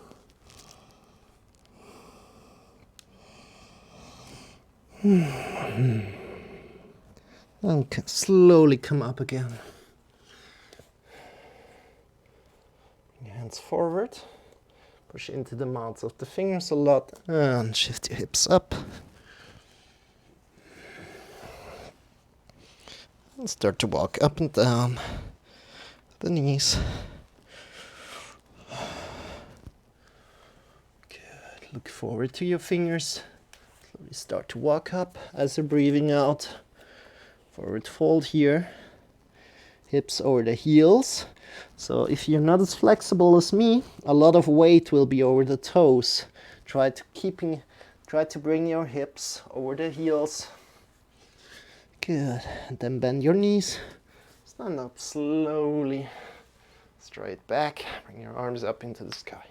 S1: And slowly come up again. Bring your hands forward. Push into the mouths of the fingers a lot and shift your hips up. And start to walk up and down the knees. Good. Look forward to your fingers. Slowly start to walk up as you're breathing out. Forward fold here. Hips over the heels. So if you're not as flexible as me, a lot of weight will be over the toes. Try to bring your hips over the heels. Good. And then bend your knees. Stand up slowly. Straight back. Bring your arms up into the sky.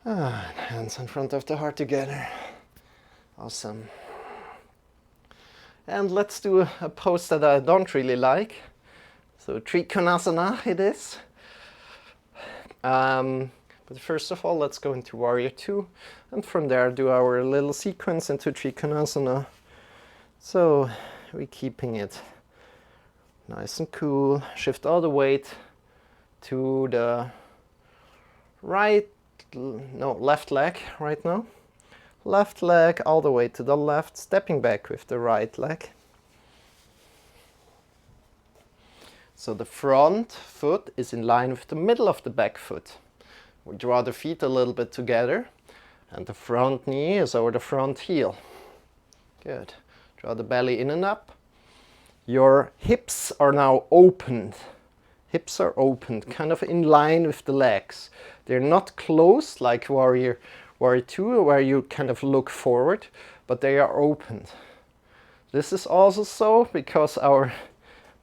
S1: Hands in front of the heart together. Awesome. And let's do a pose that I don't really like. So Trikonasana it is. But first of all, let's go into Warrior 2. And from there do our little sequence into Trikonasana. So we're keeping it nice and cool. Shift all the weight to the left leg right now. Left leg all the way to the left, stepping back with the right leg. So the front foot is in line with the middle of the back foot. We draw the feet a little bit together and the front knee is over the front heel. Good. Draw the belly in and up. Your hips are now opened. Hips are opened, kind of in line with the legs. They're not closed like Warrior 2, where you kind of look forward, but they are opened. This is also so because our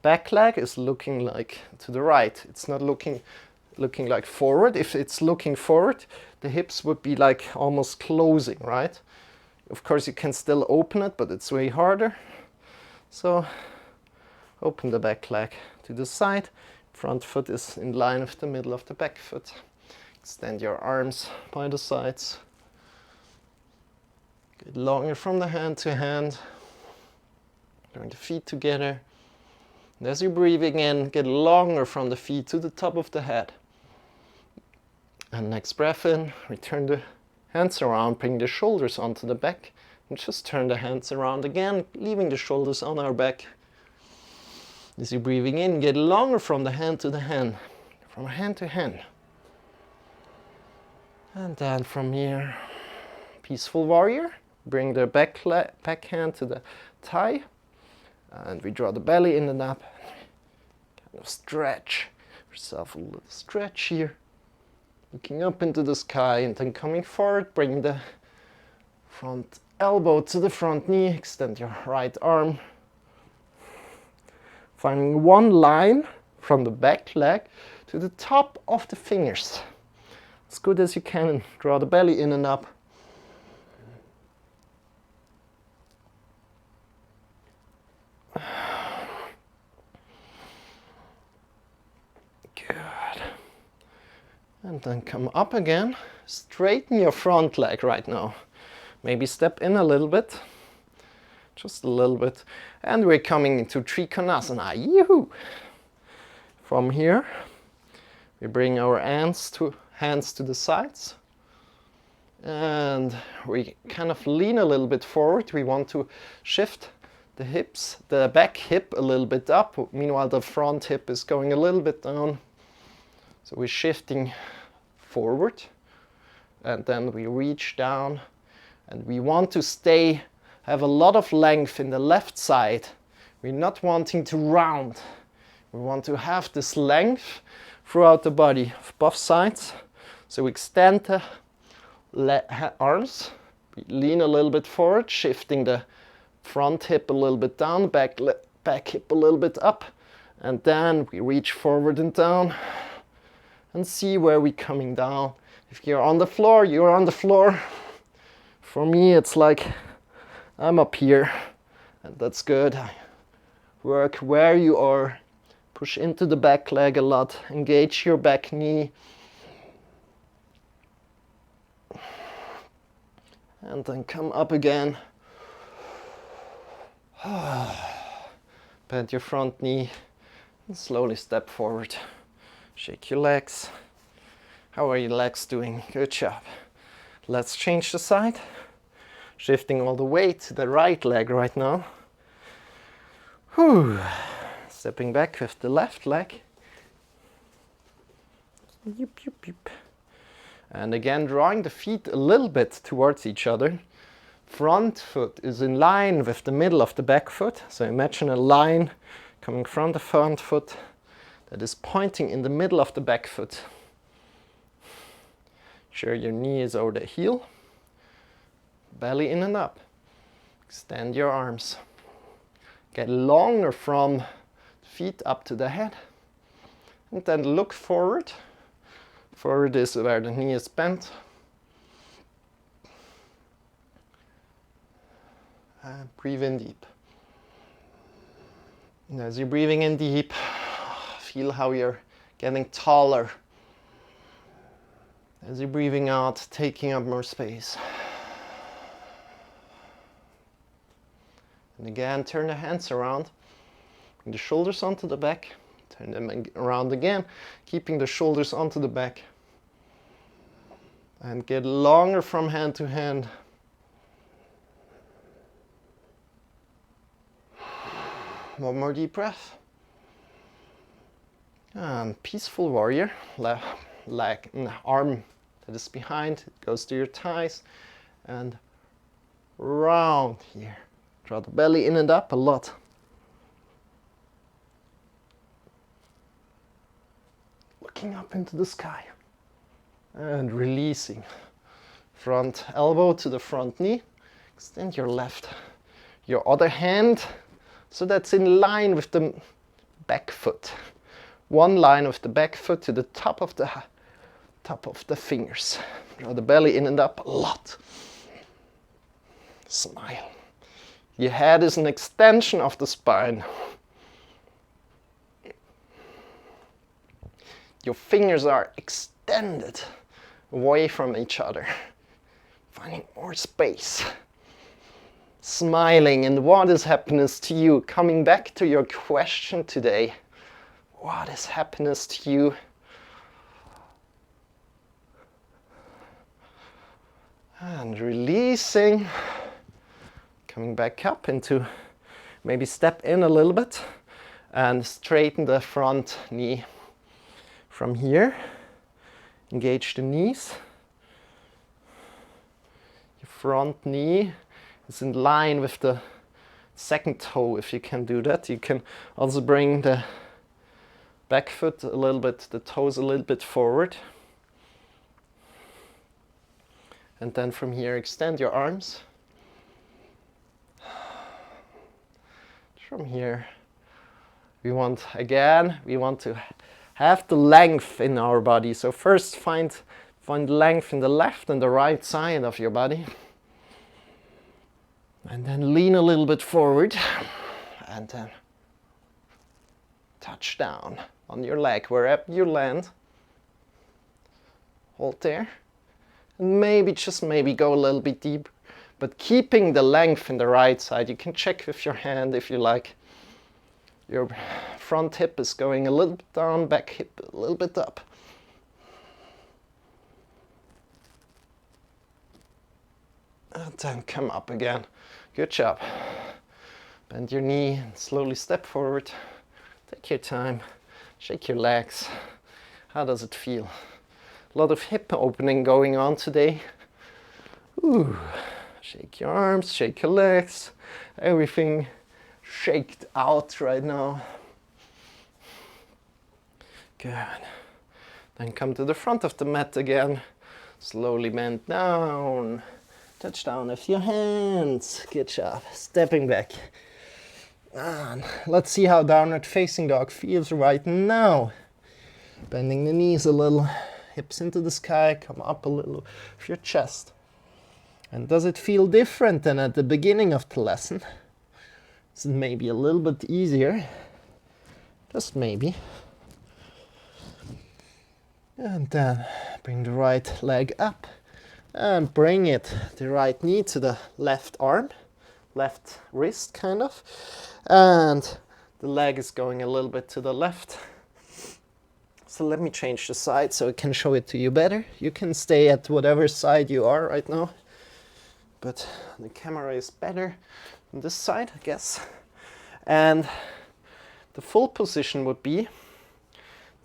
S1: back leg is looking like to the right. It's not looking like forward. If it's looking forward, the hips would be like almost closing, right? Of course, you can still open it, but it's way harder. So open the back leg to the side. Front foot is in line with the middle of the back foot. Extend your arms by the sides. Get longer from the hand to hand. Bring the feet together. And as you're breathing in, get longer from the feet to the top of the head. And next breath in, return the hands around, bring the shoulders onto the back, and just turn the hands around again, leaving the shoulders on our back. As you're breathing in, get longer from the hand to the hand, from hand to hand. And then from here, peaceful warrior. Bring the back hand to the thigh, and we draw the belly in and up. Kind of stretch yourself a little stretch here. Looking up into the sky and then coming forward, bring the front elbow to the front knee, extend your right arm. Finding one line from the back leg to the top of the fingers. As good as you can, draw the belly in and up. And then come up again. Straighten your front leg right now. Maybe step in a little bit. Just a little bit. And we're coming into Trikonasana. Yoo-hoo! From here, we bring our hands to the sides. And we kind of lean a little bit forward. We want to shift the hips, the back hip a little bit up. Meanwhile, the front hip is going a little bit down. So we're shifting forward. And then we reach down. And we want to have a lot of length in the left side. We're not wanting to round. We want to have this length throughout the body of both sides. So we extend the arms, we lean a little bit forward, shifting the front hip a little bit down, back hip a little bit up, and then we reach forward and down and see where we're coming down. If you're on the floor, you're on the floor. For me, it's like I'm up here, and that's good. Work where you are. Push into the back leg a lot. Engage your back knee. And then come up again. Bend your front knee and slowly step forward. Shake your legs. How are your legs doing? Good job. Let's change the side. Shifting all the weight to the right leg right now. Whew. Stepping back with the left leg. Yoop, yoop, yoop. And again, drawing the feet a little bit towards each other. Front foot is in line with the middle of the back foot. So imagine a line coming from the front foot that is pointing in the middle of the back foot. Sure, your knee is over the heel. Belly in and up. Extend your arms. Get longer from the feet up to the head. And then look forward. Forward is where the knee is bent. And breathe in deep. And as you're breathing in deep, feel how you're getting taller. As you're breathing out, taking up more space. And again, turn the hands around. Bring the shoulders onto the back. Turn them around again, keeping the shoulders onto the back. And get longer from hand to hand. One more deep breath. And peaceful warrior. Leg and arm that is behind goes to your thighs. And round here. Draw the belly in and up a lot. Looking up into the sky. And releasing. Front elbow to the front knee. Extend your other hand, so that's in line with the back foot. One line of the back foot to the top of the fingers. Draw the belly in and up a lot. Smile. Your head is an extension of the spine. Your fingers are extended away from each other. Finding more space. Smiling. And what is happiness to you? Coming back to your question today. What is happiness to you? And releasing. Coming back up into, maybe step in a little bit and straighten the front knee. From here, engage the knees. Your front knee is in line with the second toe. If you can do that, you can also bring the back foot a little bit, the toes a little bit forward. And then from here, extend your arms. From here, we want to have the length in our body. So first find length in the left and the right side of your body. And then lean a little bit forward. And then touch down on your leg wherever you land. Hold there. And maybe, just maybe, go a little bit deeper. But keeping the length in the right side. You can check with your hand if you like. Your front hip is going a little bit down, back hip a little bit up. And then come up again. Good job. Bend your knee and slowly step forward. Take your time. Shake your legs. How does it feel? A lot of hip opening going on today. Ooh. Shake your arms, shake your legs. Everything shaked out right now. Good. Then come to the front of the mat again. Slowly bend down. Touch down with your hands. Good job. Stepping back. And let's see how downward facing dog feels right now. Bending the knees a little. Hips into the sky. Come up a little with your chest. And does it feel different than at the beginning of the lesson? Is it maybe a little bit easier? Just maybe. And then bring the right leg up and bring it, the right knee to the left arm, left wrist kind of. And the leg is going a little bit to the left. So let me change the side so I can show it to you better. You can stay at whatever side you are right now. But the camera is better on this side, I guess. And the full position would be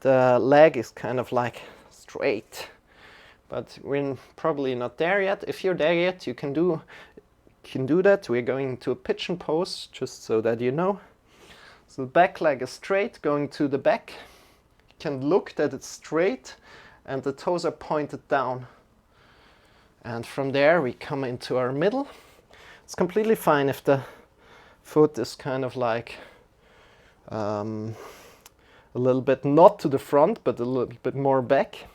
S1: the leg is kind of like straight. But we're probably not there yet. If you're there yet, you can do that. We're going to a pigeon pose, just so that you know. So the back leg is straight, going to the back. You can look that it's straight and the toes are pointed down. And from there we come into our middle. It's completely fine if the foot is kind of like a little bit not to the front, but a little bit more back.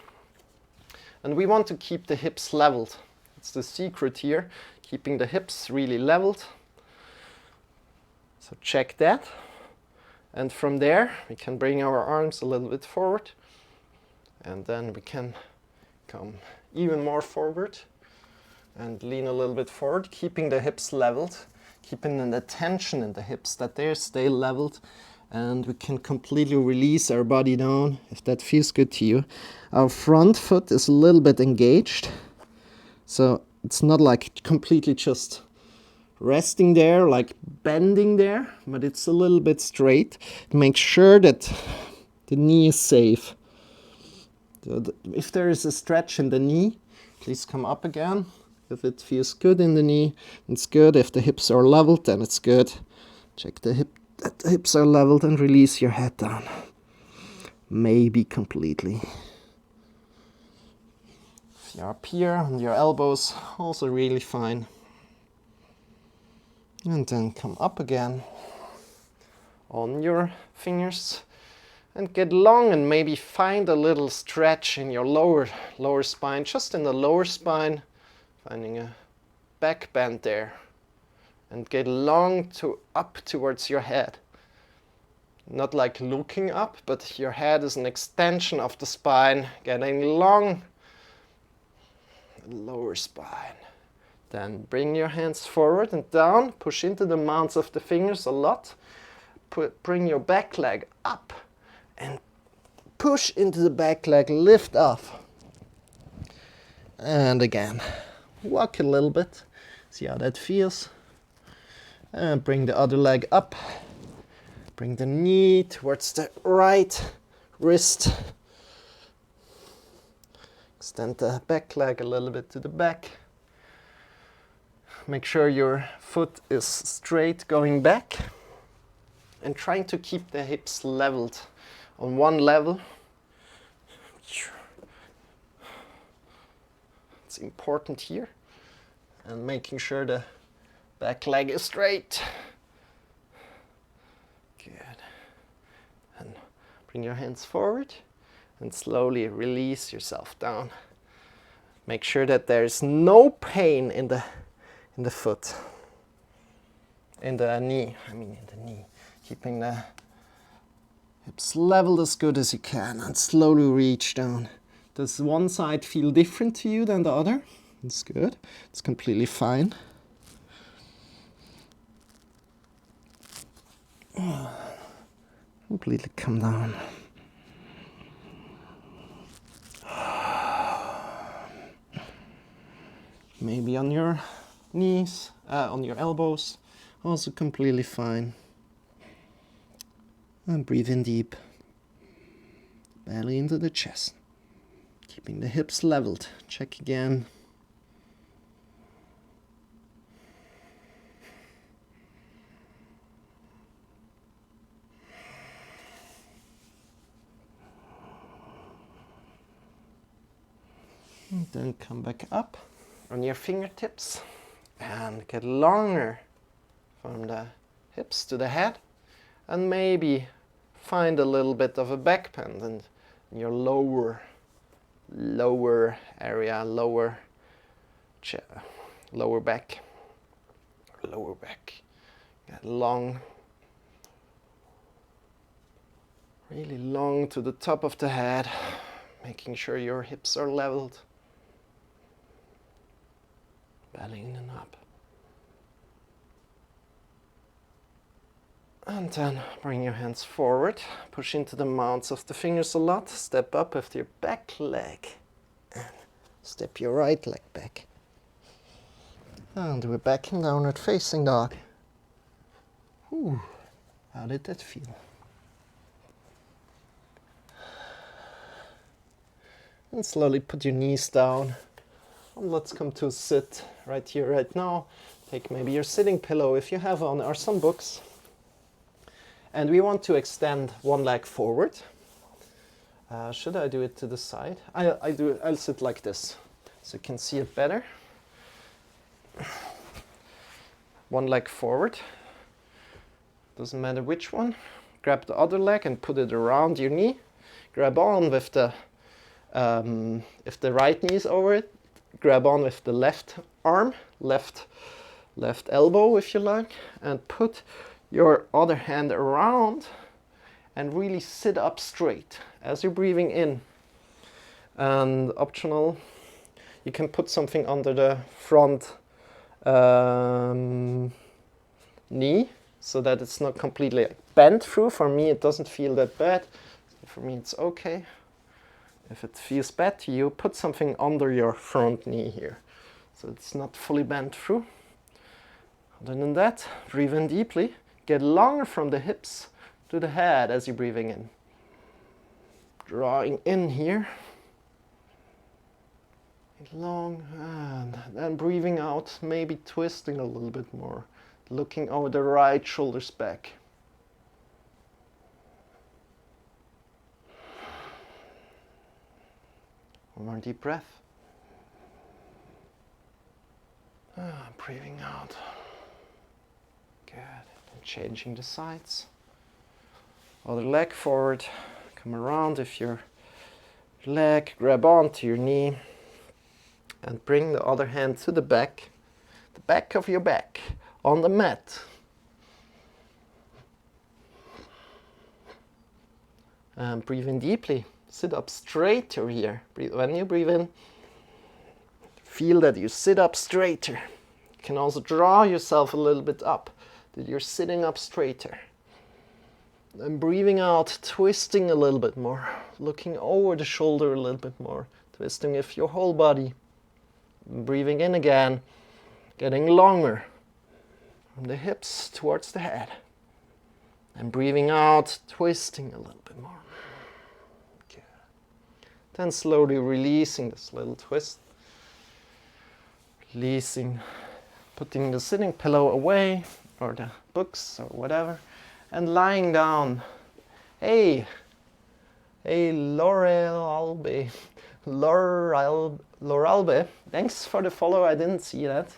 S1: And we want to keep the hips leveled. It's the secret here, keeping the hips really leveled. So check that. And from there we can bring our arms a little bit forward. And then we can come even more forward. And lean a little bit forward, keeping the hips leveled, keeping the tension in the hips that they stay leveled. And we can completely release our body down if that feels good to you. Our front foot is a little bit engaged. So it's not like completely just resting there, like bending there, but it's a little bit straight. Make sure that the knee is safe. So if there is a stretch in the knee, please come up again. If it feels good in the knee, it's good. If the hips are leveled, then it's good. Check that the hips are leveled and release your head down. Maybe completely. If you're up here on your elbows, also really fine. And then come up again on your fingers and get long and maybe find a little stretch in your lower spine, just in the lower spine. Finding a back bend there and get long up towards your head. Not like looking up, but your head is an extension of the spine, getting long, lower spine. Then bring your hands forward and down, push into the mounts of the fingers a lot. Bring your back leg up and push into the back leg, lift off. And again. Walk a little bit, see how that feels. And bring the other leg up. Bring the knee towards the right wrist. Extend the back leg a little bit to the back. Make sure your foot is straight going back. And trying to keep the hips leveled on one level. It's important here. And making sure the back leg is straight. Good. And bring your hands forward and slowly release yourself down. Make sure that there's no pain in the foot. In the knee, in the knee. Keeping the hips leveled as good as you can and slowly reach down Does one side feel different to you than the other? It's good. It's completely fine. Completely come down. Maybe on your knees, on your elbows, also completely fine. And breathe in deep. Belly into the chest. Keeping the hips leveled. Check again. And then come back up on your fingertips and get longer from the hips to the head, and maybe find a little bit of a back bend in your lower area, lower back. Get long, really long to the top of the head, making sure your hips are leveled. Belly in and up. And then bring your hands forward, push into the mounts of the fingers a lot, step up with your back leg, and step your right leg back. And we're back in downward facing dog. Ooh, how did that feel? And slowly put your knees down. And let's come to a sit right here, right now. Take maybe your sitting pillow if you have one, or some books. And we want to extend one leg forward. Should I do it to the side? I'll sit like this, so you can see it better. One leg forward. Doesn't matter which one. Grab the other leg and put it around your knee. Grab on with the, if the right knee is over it, grab on with the left arm, left elbow if you like, and put your other hand around and really sit up straight as you're breathing in. And optional, you can put something under the front knee so that it's not completely bent through. For me, it doesn't feel that bad. For me, it's okay. If it feels bad to you, put something under your front knee here so it's not fully bent through. Other than that, breathe in deeply. Get longer from the hips to the head as you're breathing in. Drawing in here. Long, and then breathing out, maybe twisting a little bit more. Looking over the right shoulders back. One more deep breath. Breathing out. Good. And changing the sides. Other leg forward. Come around with your leg. Grab onto your knee. And bring the other hand to the back of your back, on the mat. And breathe in deeply. Sit up straighter here. When you breathe in, feel that you sit up straighter. You can also draw yourself a little bit up, that you're sitting up straighter. Then breathing out, twisting a little bit more, looking over the shoulder a little bit more, twisting with your whole body. Breathing in again, getting longer from the hips towards the head. And breathing out, twisting a little bit more. Good. Then slowly releasing this little twist. Releasing, putting the sitting pillow away, or the books, or whatever, and lying down. Hey, Loralbe. Loralbe, thanks for the follow, I didn't see that.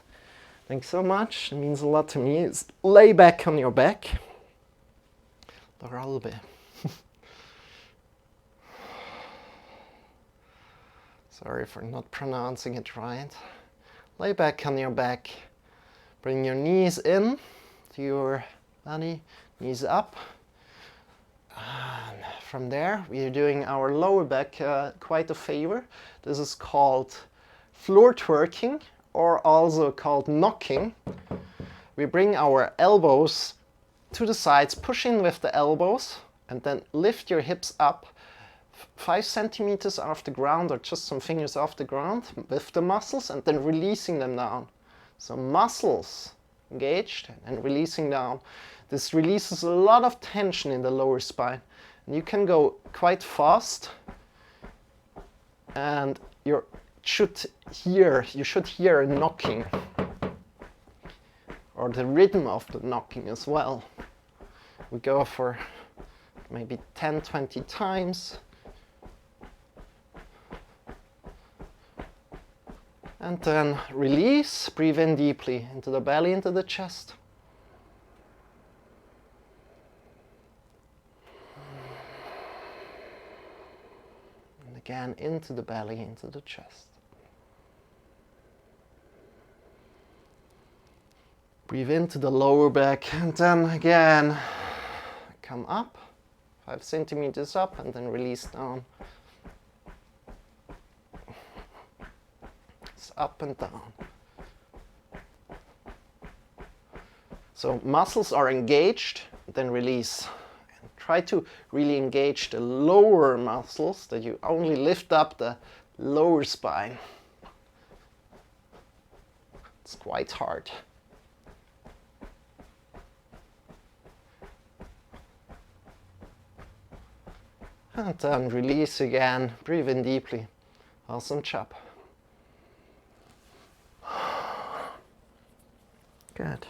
S1: Thanks so much, it means a lot to me. It's lay back on your back. Loralbe. Sorry for not pronouncing it right. Lay back on your back. Bring your knees in to your body, knees up. And from there, we are doing our lower back quite a favor. This is called floor twerking, or also called knocking. We bring our elbows to the sides, push in with the elbows, and then lift your hips up 5 centimeters off the ground, or just some fingers off the ground with the muscles, and then releasing them down. So muscles engaged and releasing down. This releases a lot of tension in the lower spine. And you can go quite fast, and you should hear a knocking, or the rhythm of the knocking as well. We go for maybe 10-20 times. And then release, breathe in deeply into the belly, into the chest. And again, into the belly, into the chest. Breathe into the lower back, and then again, come up, 5 centimeters up, and then release down. It's up and down. So muscles are engaged, then release. And try to really engage the lower muscles, that you only lift up the lower spine. It's quite hard. And then release again, breathe in deeply. Awesome job. Good.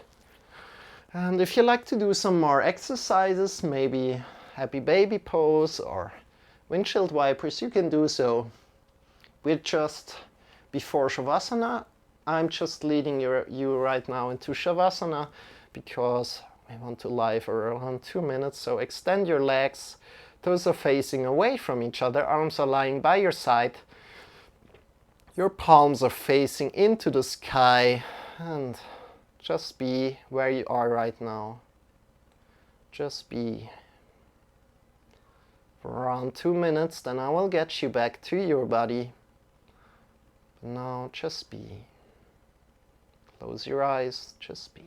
S1: And if you like to do some more exercises, maybe happy baby pose or windshield wipers, you can do so. We're just before Shavasana. I'm just leading you right now into Shavasana because I want to lie for around 2 minutes. So extend your legs. Toes are facing away from each other. Arms are lying by your side. Your palms are facing into the sky. And just be where you are right now. Just be for around 2 minutes, then I will get you back to your body. But now just be. Close your eyes, just be.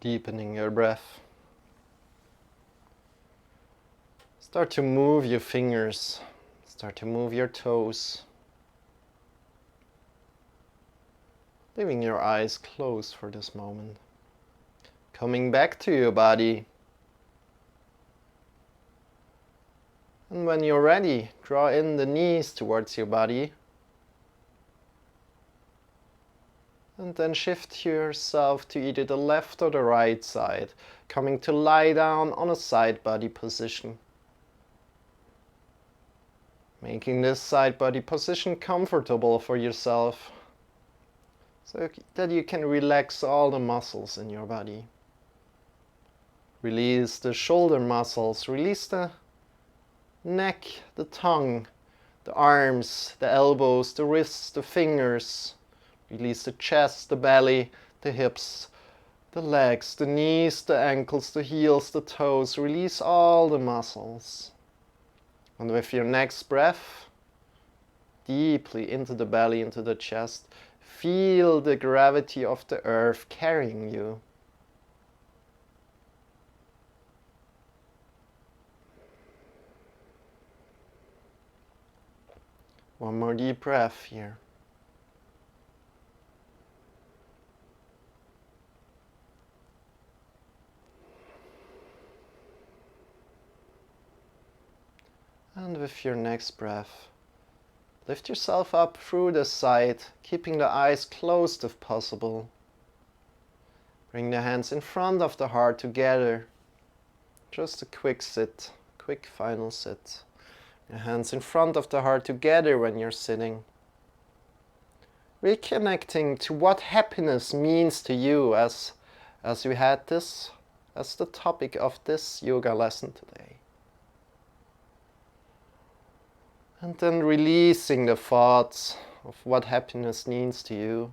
S1: Deepening your breath. Start to move your fingers. Start to move your toes. Leaving your eyes closed for this moment. Coming back to your body. And when you're ready, draw in the knees towards your body. And then shift yourself to either the left or the right side, coming to lie down on a side body position. Making this side body position comfortable for yourself, so that you can relax all the muscles in your body. Release the shoulder muscles, release the neck, the tongue, the arms, the elbows, the wrists, the fingers. Release the chest, the belly, the hips, the legs, the knees, the ankles, the heels, the toes. Release all the muscles. And with your next breath, deeply into the belly, into the chest, feel the gravity of the earth carrying you. One more deep breath here. And with your next breath, lift yourself up through the side, keeping the eyes closed if possible. Bring the hands in front of the heart together. Just a quick sit, quick final sit. Your hands in front of the heart together when you're sitting. Reconnecting to what happiness means to you as we had this as the topic of this yoga lesson today. And then releasing the thoughts of what happiness means to you.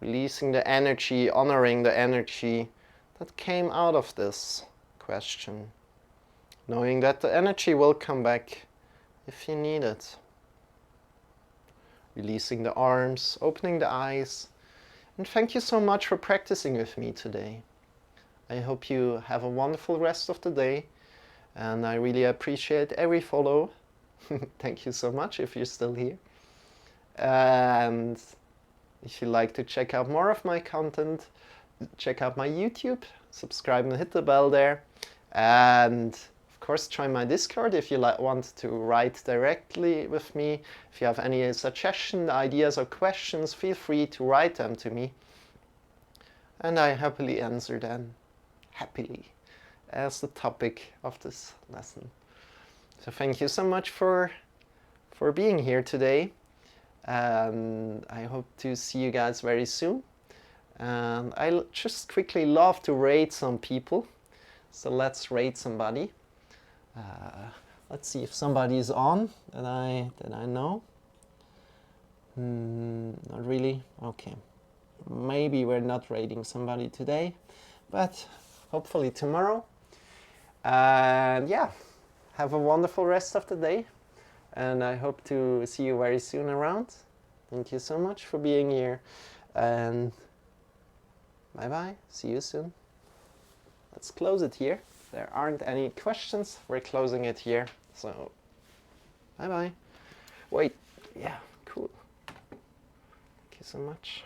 S1: Releasing the energy, honoring the energy that came out of this question. Knowing that the energy will come back if you need it. Releasing the arms, opening the eyes. And thank you so much for practicing with me today. I hope you have a wonderful rest of the day. And I really appreciate every follow. Thank you so much if you're still here. And if you'd like to check out more of my content, check out my YouTube, subscribe and hit the bell there. And of course, join my Discord if you want to write directly with me. If you have any suggestions, ideas or questions, feel free to write them to me. And I happily answer them, happily, as the topic of this lesson. So thank you so much for being here today, and I hope to see you guys very soon. And I just quickly love to rate some people, so let's rate somebody. Let's see if somebody is on that I know. Not really. Okay, maybe we're not rating somebody today, but hopefully tomorrow. And yeah. Have a wonderful rest of the day, and I hope to see you very soon around. Thank you so much for being here, and bye-bye. See you soon. Let's close it here. There aren't any questions. We're closing it here. So, bye-bye. Wait, yeah, cool. Thank you so much.